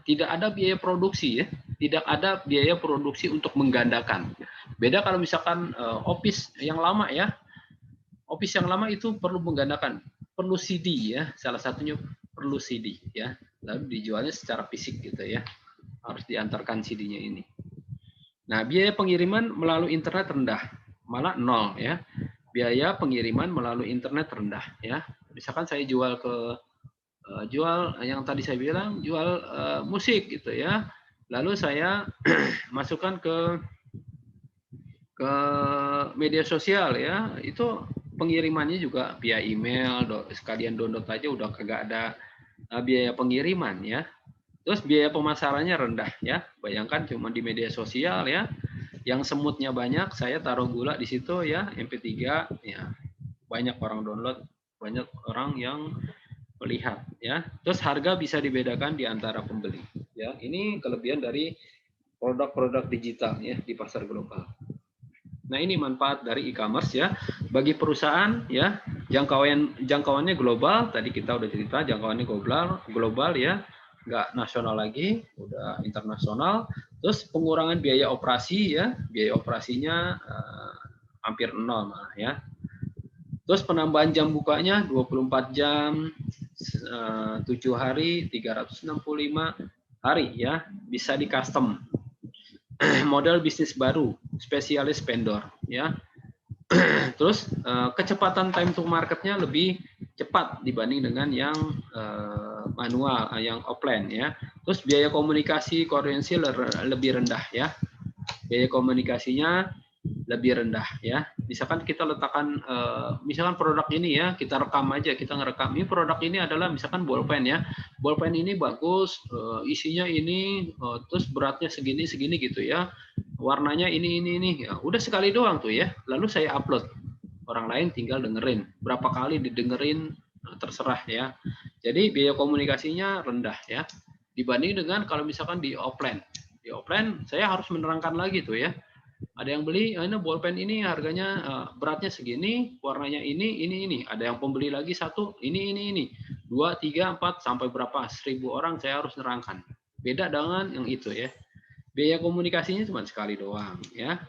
tidak ada biaya produksi ya. Tidak ada biaya produksi untuk menggandakan. Beda kalau misalkan Office yang lama ya. Office yang lama itu perlu menggandakan, perlu CD ya, salah satunya perlu CD ya, lalu dijualnya secara fisik gitu ya, harus diantarkan CD-nya ini. Nah, biaya pengiriman melalui internet rendah, malah 0 ya, biaya pengiriman melalui internet rendah ya. Misalkan saya jual yang tadi saya bilang, jual musik gitu ya, lalu saya masukkan ke media sosial ya, itu pengirimannya juga via email, sekalian download aja udah kagak ada biaya pengiriman ya. Terus biaya pemasarannya rendah ya. Bayangkan cuma di media sosial ya, yang semutnya banyak, saya taruh gula di situ ya, MP3 ya. Banyak orang download, banyak orang yang melihat ya. Terus harga bisa dibedakan di antara pembeli ya. Ini kelebihan dari produk-produk digital ya di pasar global. Nah, ini manfaat dari e-commerce ya bagi perusahaan ya. Jangkauannya global, tadi kita udah cerita jangkauannya global ya, nggak nasional lagi, udah internasional. Terus pengurangan biaya operasi ya, biaya operasinya hampir nol malah ya. Terus penambahan jam bukanya 24 jam, 7 hari, 365 hari ya, bisa di custom. Model bisnis baru, spesialis vendor ya. Terus kecepatan time to marketnya lebih cepat dibanding dengan yang manual, yang offline ya. Terus biaya komunikasi koordinasi lebih rendah ya. Biaya komunikasinya lebih rendah ya. Misalkan kita letakkan misalkan produk ini ya, kita rekam aja, kita ngerekam ini produk ini adalah misalkan bolpen ya. Bolpen ini bagus, isinya ini, terus beratnya segini gitu ya. Warnanya ini ya. Udah sekali doang tuh ya. Lalu saya upload. Orang lain tinggal dengerin. Berapa kali didengerin terserah ya. Jadi biaya komunikasinya rendah ya. Dibanding dengan kalau misalkan di offline. Di offline saya harus menerangkan lagi tuh ya. Ada yang beli, ini bolpen ini harganya beratnya segini, warnanya ini. Ada yang pembeli lagi satu, ini. 2, 3, 4, sampai berapa? 1000 orang saya harus nerangkan. Beda dengan yang itu ya. Biaya komunikasinya cuma sekali doang ya.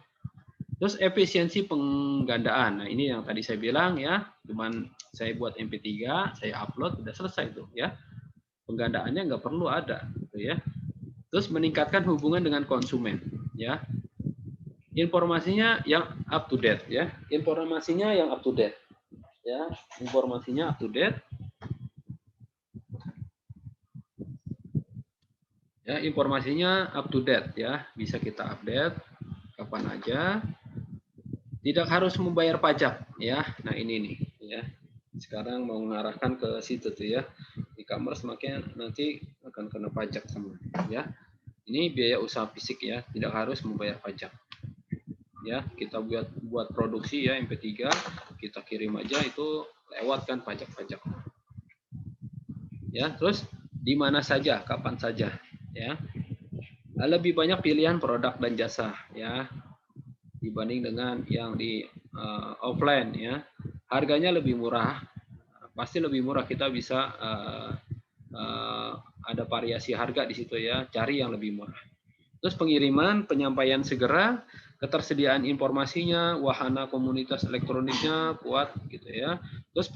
Terus efisiensi penggandaan. Nah, ini yang tadi saya bilang ya, cuman saya buat MP3, saya upload, udah selesai tuh ya. Penggandaannya nggak perlu ada gitu ya. Terus meningkatkan hubungan dengan konsumen ya. Informasinya yang up to date ya. Informasinya yang up to date. Ya, informasinya up to date. Ya, informasinya up to date ya. Bisa kita update kapan aja. Tidak harus membayar pajak ya. Nah, ini nih ya. Sekarang mau mengarahkan ke situ tuh ya. E-commerce makanya nanti akan kena pajak semua ya. Ini biaya usaha fisik ya, tidak harus membayar pajak. Ya, kita buat produksi ya MP3, kita kirim aja itu lewat kan pajak-pajak. Ya, terus di mana saja, kapan saja ya. Lebih banyak pilihan produk dan jasa ya dibanding dengan yang di offline ya. Harganya lebih murah. Pasti lebih murah, kita bisa ada variasi harga di situ ya, cari yang lebih murah. Terus pengiriman, penyampaian segera, ketersediaan informasinya, wahana komunitas elektroniknya kuat gitu ya. Terus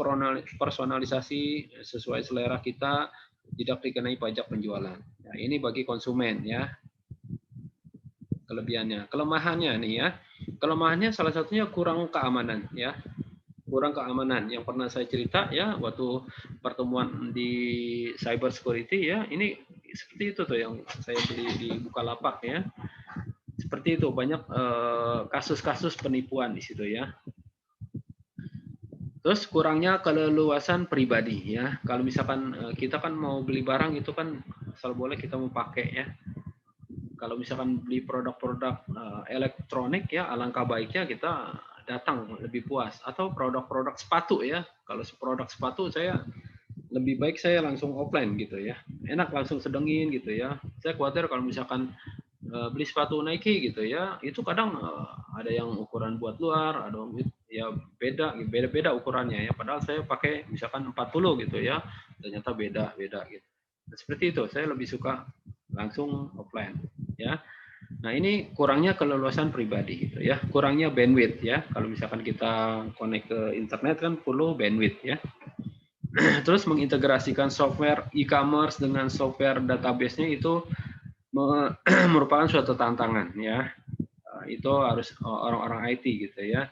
personalisasi sesuai selera kita, tidak dikenai pajak penjualan. Nah, ini bagi konsumen ya. Kelebihannya, kelemahannya nih ya. Kelemahannya salah satunya kurang keamanan ya. Kurang keamanan yang pernah saya cerita ya waktu pertemuan di cyber security ya, ini seperti itu tuh yang saya beli di Bukalapak ya. Seperti itu, banyak kasus-kasus penipuan di situ ya. Terus kurangnya keleluasan pribadi ya. Kalau misalkan kita kan mau beli barang itu kan asal boleh kita mau pakai ya. Kalau misalkan beli produk-produk elektronik ya, alangkah baiknya kita datang lebih puas. Atau produk-produk sepatu ya. Kalau produk sepatu saya lebih baik saya langsung offline gitu ya. Enak langsung sedengin gitu ya. Saya khawatir kalau misalkan beli sepatu Nike gitu ya, itu kadang ada yang ukuran buat luar, ada ya beda ukurannya ya. Padahal saya pakai misalkan 40 gitu ya, ternyata beda gitu. Nah, seperti itu, saya lebih suka langsung offline ya. Nah, ini kurangnya keleluasan pribadi gitu ya, kurangnya bandwidth ya. Kalau misalkan kita connect ke internet kan perlu bandwidth ya. Terus mengintegrasikan software e-commerce dengan software database-nya itu merupakan suatu tantangan ya. Itu harus orang-orang IT gitu ya.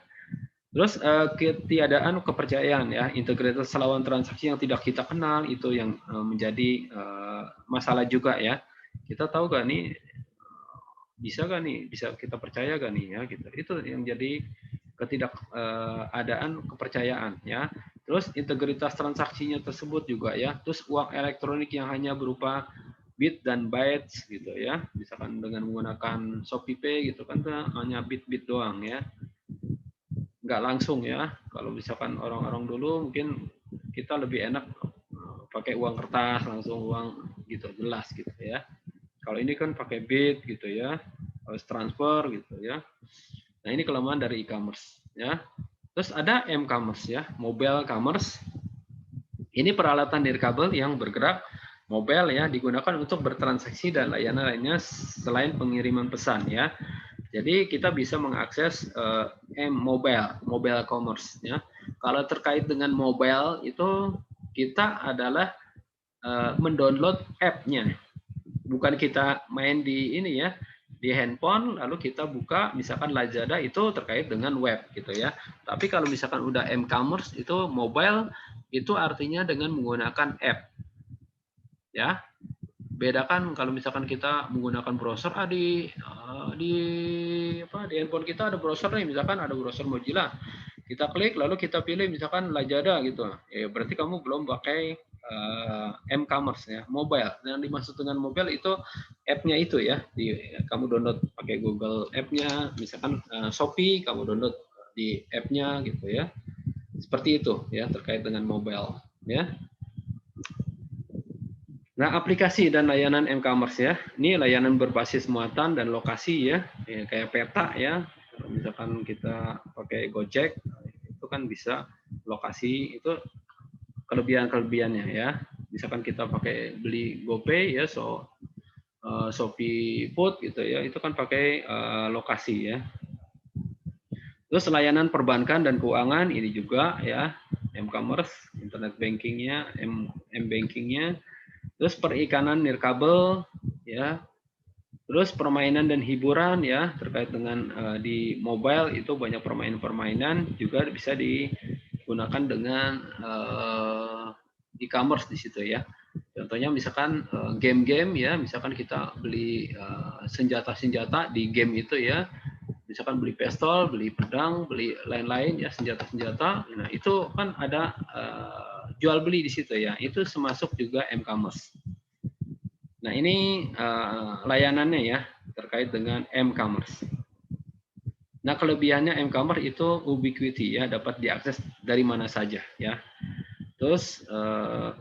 Terus ketiadaan kepercayaan ya, integritas lawan transaksi yang tidak kita kenal itu yang menjadi masalah juga ya. Kita tahu gak nih, bisa gak nih, bisa kita percaya gak nih ya gitu. Itu yang jadi ketidakadaan kepercayaan ya. Terus integritas transaksinya tersebut juga ya. Terus uang elektronik yang hanya berupa bit dan bytes gitu ya. Misalkan dengan menggunakan Shopee Pay gitu kan hanya bit-bit doang ya. Nggak langsung ya. Kalau misalkan orang-orang dulu mungkin kita lebih enak pakai uang kertas, langsung uang gitu jelas gitu ya. Kalau ini kan pakai bit gitu ya, harus transfer gitu ya. Nah ini kelemahan dari e-commerce ya. Terus ada m-commerce ya, mobile commerce. Ini peralatan nirkabel yang bergerak mobile ya, digunakan untuk bertransaksi dan layanan lainnya selain pengiriman pesan ya. Jadi kita bisa mengakses mobile commerce ya. Kalau terkait dengan mobile itu kita adalah mendownload app-nya. Bukan kita main di ini ya, di handphone lalu kita buka misalkan Lazada itu terkait dengan web gitu ya. Tapi kalau misalkan udah m-commerce itu mobile itu artinya dengan menggunakan app. Ya. Bedakan kalau misalkan kita menggunakan browser di handphone kita ada browser nih, misalkan ada browser Mozilla. Kita klik lalu kita pilih misalkan Lazada gitu. Ya berarti kamu belum pakai m-commerce ya, mobile. Yang dimaksud dengan mobile itu app-nya itu ya. Kamu download pakai Google app-nya, misalkan Shopee kamu download di app-nya gitu ya. Seperti itu ya terkait dengan mobile ya. Nah, aplikasi dan layanan m-commerce ya. Ini layanan berbasis muatan dan lokasi ya, kayak peta ya. Misalkan kita pakai Gojek itu kan bisa lokasi itu kelebihan-kelebihannya ya. Misalkan kita pakai beli GoPay ya, Shopee Food gitu ya, itu kan pakai lokasi ya. Terus layanan perbankan dan keuangan ini juga ya, m-commerce, internet bankingnya, m-bankingnya. Terus perikanan nirkabel ya. Terus permainan dan hiburan ya, terkait dengan di mobile itu banyak permainan-permainan juga bisa digunakan dengan e-commerce di situ ya. Contohnya misalkan game-game ya, misalkan kita beli senjata-senjata di game itu ya. Misalkan beli pistol, beli pedang, beli lain-lain ya, senjata-senjata. Nah, itu kan ada jual beli di situ ya. Itu termasuk juga m-commerce. Nah, ini layanannya ya terkait dengan m-commerce. Nah, kelebihannya m-commerce itu ubiquity ya, dapat diakses dari mana saja ya. Terus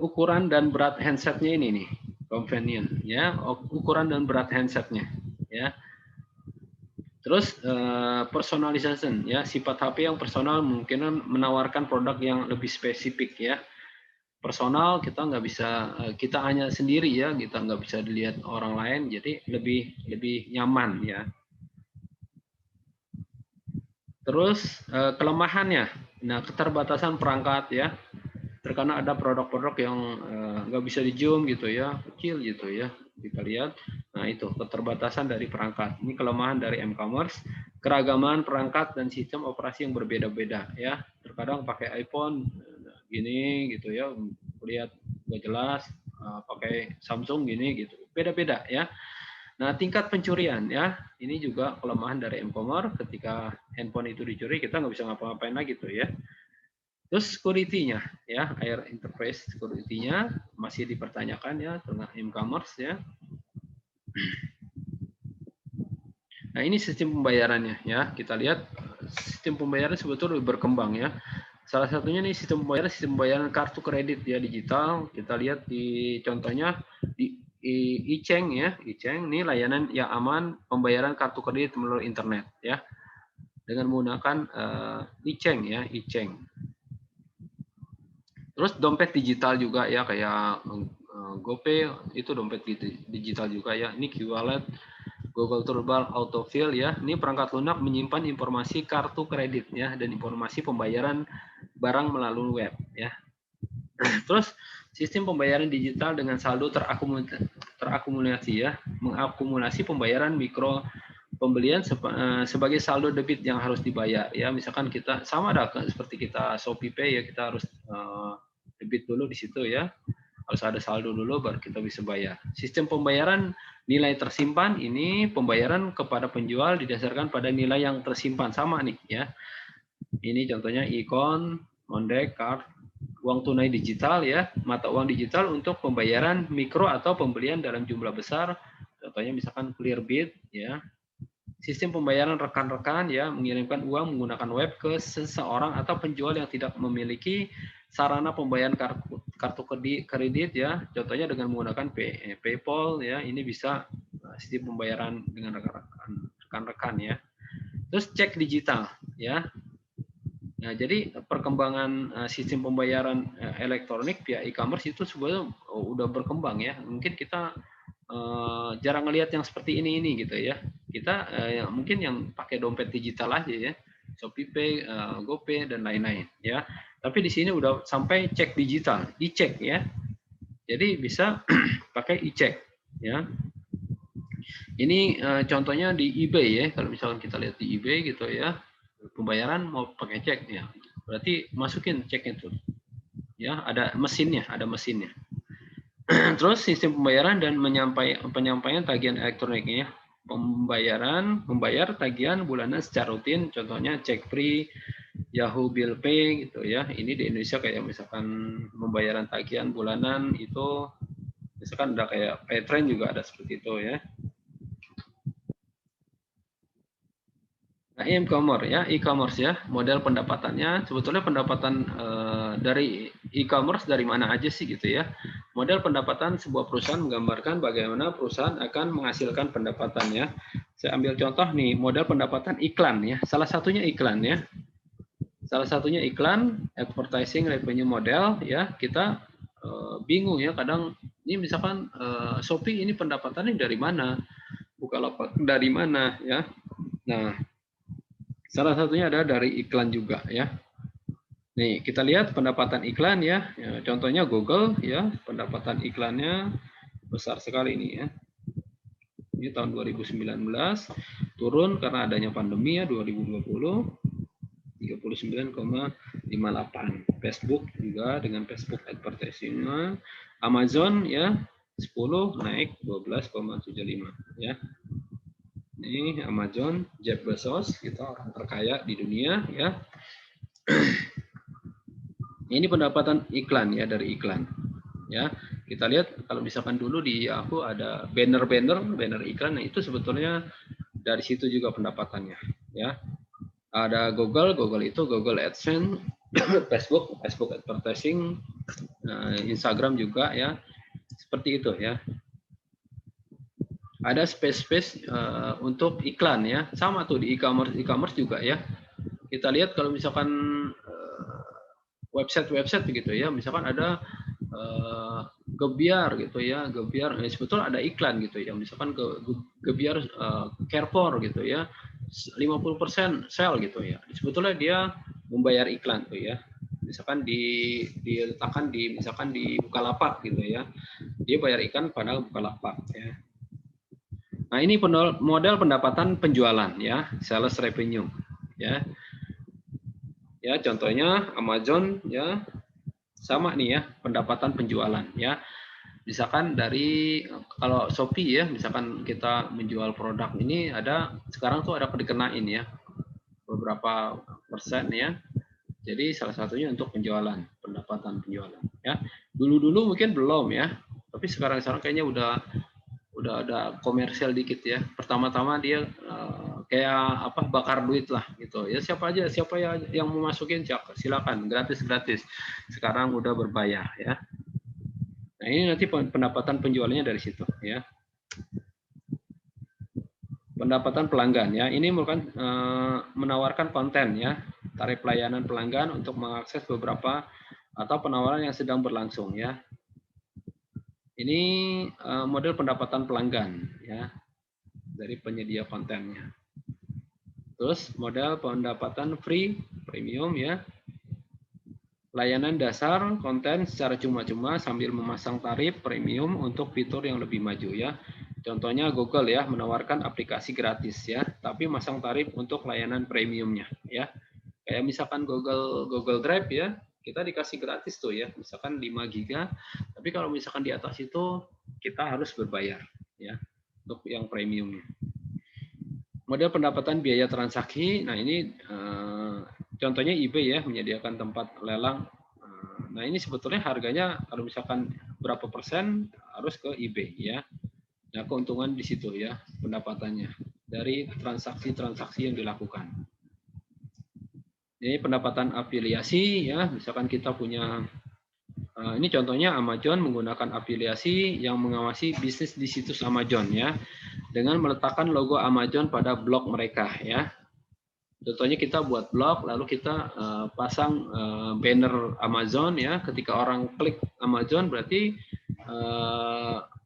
ukuran dan berat handsetnya ini nih, convenient ya, ukuran dan berat handsetnya ya. Terus personalization ya, sifat HP yang personal mungkin menawarkan produk yang lebih spesifik ya. Personal kita nggak bisa, kita hanya sendiri ya, kita nggak bisa dilihat orang lain, jadi lebih nyaman ya. Terus kelemahannya, nah keterbatasan perangkat ya. Terkadang ada produk-produk yang nggak bisa di zoom gitu ya, kecil gitu ya, kita lihat. Nah itu keterbatasan dari perangkat. Ini kelemahan dari m-commerce. Keragaman perangkat dan sistem operasi yang berbeda-beda ya. Terkadang pakai iPhone gini gitu ya, lihat nggak jelas, pakai Samsung gini gitu, beda-beda ya. Nah tingkat pencurian ya, ini juga kelemahan dari m-commerce. Ketika handphone itu dicuri kita nggak bisa ngapa-ngapain lagi tuh ya. Terus security-nya ya, air interface security-nya masih dipertanyakan ya tentang m-commerce ya. Nah, ini sistem pembayarannya ya. Kita lihat sistem pembayaran sebetulnya berkembang ya. Salah satunya nih sistem pembayaran kartu kredit ya digital. Kita lihat di contohnya di e-Cheng ya. e-Cheng ini layanan yang aman pembayaran kartu kredit melalui internet ya. Dengan menggunakan e-Cheng ya, e-Cheng. Terus dompet digital juga ya, kayak GoPay itu dompet digital juga ya. Ini Q-Wallet, Google Turbo Autofill ya. Ini perangkat lunak menyimpan informasi kartu kredit ya dan informasi pembayaran barang melalui web ya. Terus sistem pembayaran digital dengan saldo terakumulasi ya, mengakumulasi pembayaran mikro pembelian sebagai saldo debit yang harus dibayar ya. Misalkan kita sama seperti kita Shopee Pay ya, kita harus debit dulu di situ ya. Harus ada saldo dulu baru kita bisa bayar. Sistem pembayaran nilai tersimpan, ini pembayaran kepada penjual didasarkan pada nilai yang tersimpan sama nih ya. Ini contohnya Econ, Mondek, Card uang tunai digital ya, mata uang digital untuk pembayaran mikro atau pembelian dalam jumlah besar. Contohnya misalkan Clearbit ya. Sistem pembayaran rekan-rekan ya, mengirimkan uang menggunakan web ke seseorang atau penjual yang tidak memiliki sarana pembayaran kartu kredit ya. Contohnya dengan menggunakan PayPal ya, ini bisa sistem pembayaran dengan rekan-rekan ya. Terus cek digital ya. Nah, jadi perkembangan sistem pembayaran elektronik via e-commerce itu sebenarnya udah berkembang ya. Mungkin kita jarang ngelihat yang seperti ini gitu ya. Kita mungkin yang pakai dompet digital aja ya, ShopeePay, GoPay dan lain-lain ya. Tapi di sini udah sampai cek digital, e-cek ya. Jadi bisa pakai e-cek ya. Ini contohnya di eBay ya. Kalau misalkan kita lihat di eBay gitu ya, pembayaran mau pakai cek ya. Berarti masukin ceknya tuh. Ya, ada mesinnya. Terus sistem pembayaran dan penyampaian tagihan elektroniknya. Membayar tagihan bulanan secara rutin, contohnya cek free, Yahoo Bill Pay gitu ya. Ini di Indonesia kayak misalkan pembayaran tagihan bulanan itu misalkan ada kayak Paytrain juga ada seperti itu ya. Nah, e-commerce ya, model pendapatannya sebetulnya pendapatan dari e-commerce dari mana aja sih gitu ya. Model pendapatan sebuah perusahaan menggambarkan bagaimana perusahaan akan menghasilkan pendapatannya. Saya ambil contoh nih, model pendapatan iklan ya. Salah satunya iklan ya. Salah satunya iklan, advertising revenue model ya. Kita bingung ya, kadang ini misalkan Shopee ini pendapatannya dari mana? Bukalapak dari mana ya. Nah, salah satunya ada dari iklan juga ya. Nih, kita lihat pendapatan iklan ya. Contohnya Google ya, pendapatan iklannya besar sekali ini ya. Ini tahun 2019 turun karena adanya pandemi ya 2020 39,58. Facebook juga dengan Facebook advertising. Amazon ya 10 naik 12,75 ya. Ini Amazon, Jeff Bezos, kita orang terkaya di dunia ya. Ini pendapatan iklan ya, dari iklan. Ya, kita lihat kalau misalkan dulu di Yahoo ada banner iklan, nah itu sebetulnya dari situ juga pendapatannya ya. Ada Google itu Google AdSense, Facebook advertising, Instagram juga ya. Seperti itu ya. Ada space untuk iklan ya, sama tuh di e-commerce juga ya. Kita lihat kalau misalkan website begitu ya, misalkan ada Gebiar gitu ya, Gebiar sebetulnya ada iklan gitu ya, misalkan Gebiar Carrefour gitu ya, 50% sell gitu ya, sebetulnya dia membayar iklan tuh ya, misalkan diletakkan misalkan di Bukalapak gitu ya, dia bayar iklan pada Bukalapak ya. Nah, ini model pendapatan penjualan ya, sales revenue ya. Ya, contohnya Amazon ya sama nih ya, pendapatan penjualan ya. Misalkan dari kalau Shopee ya, misalkan kita menjual produk ini ada sekarang tuh ada dikenain ya beberapa persen ya. Jadi salah satunya untuk penjualan, pendapatan penjualan ya. Dulu mungkin belum ya, tapi sekarang kayaknya udah ada komersial dikit ya. Pertama-tama dia kayak apa, bakar duit lah gitu ya. Siapa ya yang mau masukin silakan, gratis. Sekarang udah berbayar ya. Nah, ini nanti pendapatan penjualannya dari situ ya. Pendapatan pelanggan ya. Ini merupakan menawarkan konten ya. Tarif pelayanan pelanggan untuk mengakses beberapa atau penawaran yang sedang berlangsung ya. Ini model pendapatan pelanggan ya, dari penyedia kontennya. Terus model pendapatan free, premium ya. Layanan dasar konten secara cuma-cuma sambil memasang tarif premium untuk fitur yang lebih maju ya. Contohnya Google ya, menawarkan aplikasi gratis ya, tapi masang tarif untuk layanan premiumnya ya. Kayak misalkan Google Drive ya, kita dikasih gratis tuh ya, misalkan 5 giga, tapi kalau misalkan di atas itu kita harus berbayar ya untuk yang premiumnya. Model pendapatan biaya transaksi, nah ini contohnya eBay ya, menyediakan tempat lelang Nah, ini sebetulnya harganya kalau misalkan berapa persen harus ke eBay ya. Nah, keuntungan di situ ya pendapatannya dari transaksi-transaksi yang dilakukan. Ini pendapatan afiliasi ya, misalkan kita punya ini contohnya Amazon menggunakan afiliasi yang mengawasi bisnis di situs Amazon ya, dengan meletakkan logo Amazon pada blog mereka ya. Contohnya kita buat blog, lalu kita pasang banner Amazon ya. Ketika orang klik Amazon berarti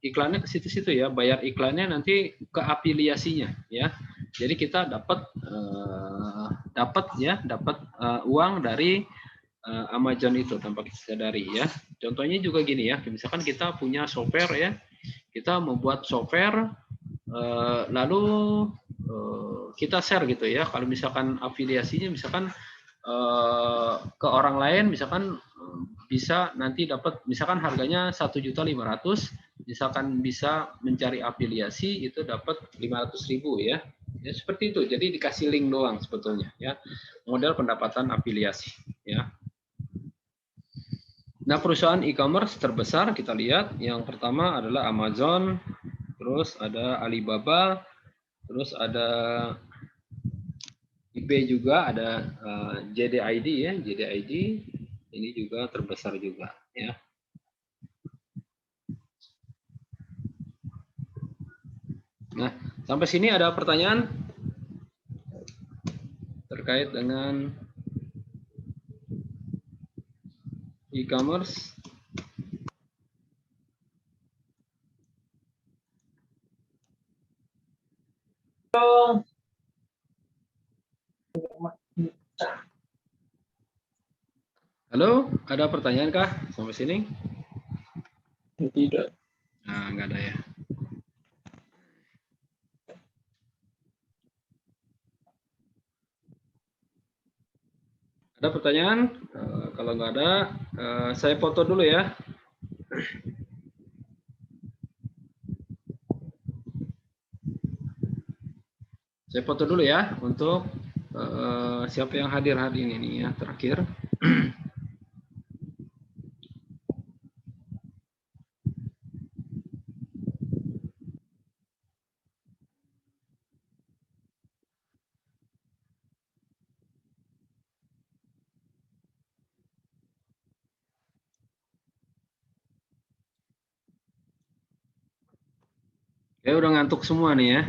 iklannya ke situ-situ ya. Bayar iklannya nanti ke afiliasinya ya. Jadi kita dapat uang dari Amazon itu tanpa kita sadari ya. Contohnya juga gini ya. Misalkan kita punya software ya. Kita membuat software lalu kita share gitu ya. Kalau misalkan afiliasinya misalkan ke orang lain misalkan bisa nanti dapat misalkan harganya 1.500.000, misalkan bisa mencari afiliasi itu dapat 500.000 ya. Ya seperti itu. Jadi dikasih link doang sebetulnya ya. Model pendapatan afiliasi ya. Nah, perusahaan e-commerce terbesar kita lihat yang pertama adalah Amazon, terus ada Alibaba, terus ada eBay juga, ada JDID ya, JDID ini juga terbesar juga ya. Nah, sampai sini ada pertanyaan terkait dengan e-commerce? Halo, ada pertanyaan kah sampai sini? Tidak. Nah, nggak ada ya. Ada pertanyaan? Kalau nggak ada, saya foto dulu ya. Saya foto dulu ya untuk siapa yang hadir hari ini nih ya terakhir. Kayak udah ngantuk semua nih ya.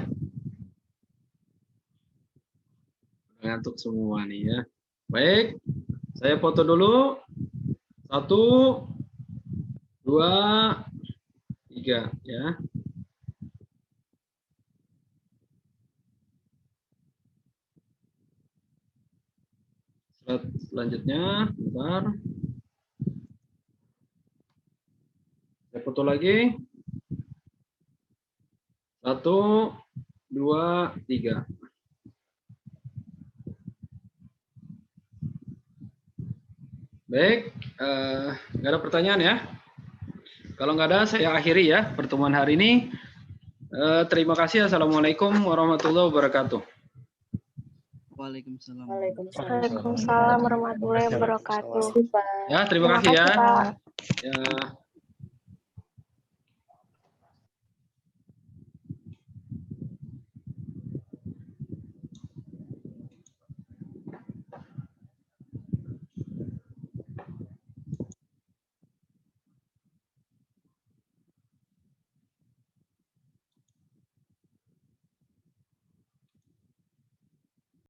Udah ngantuk semua nih ya. Baik, saya foto dulu. 1, 2, 3 ya. Selanjutnya, bentar. Saya foto lagi. 1, 2, 3. Baik, nggak ada pertanyaan ya. Kalau nggak ada, saya akhiri ya pertemuan hari ini. Terima kasih. Assalamualaikum warahmatullahi wabarakatuh. Waalaikumsalam. Waalaikumsalam warahmatullahi wabarakatuh. Ya, terima kasih ya. Pak. Ya.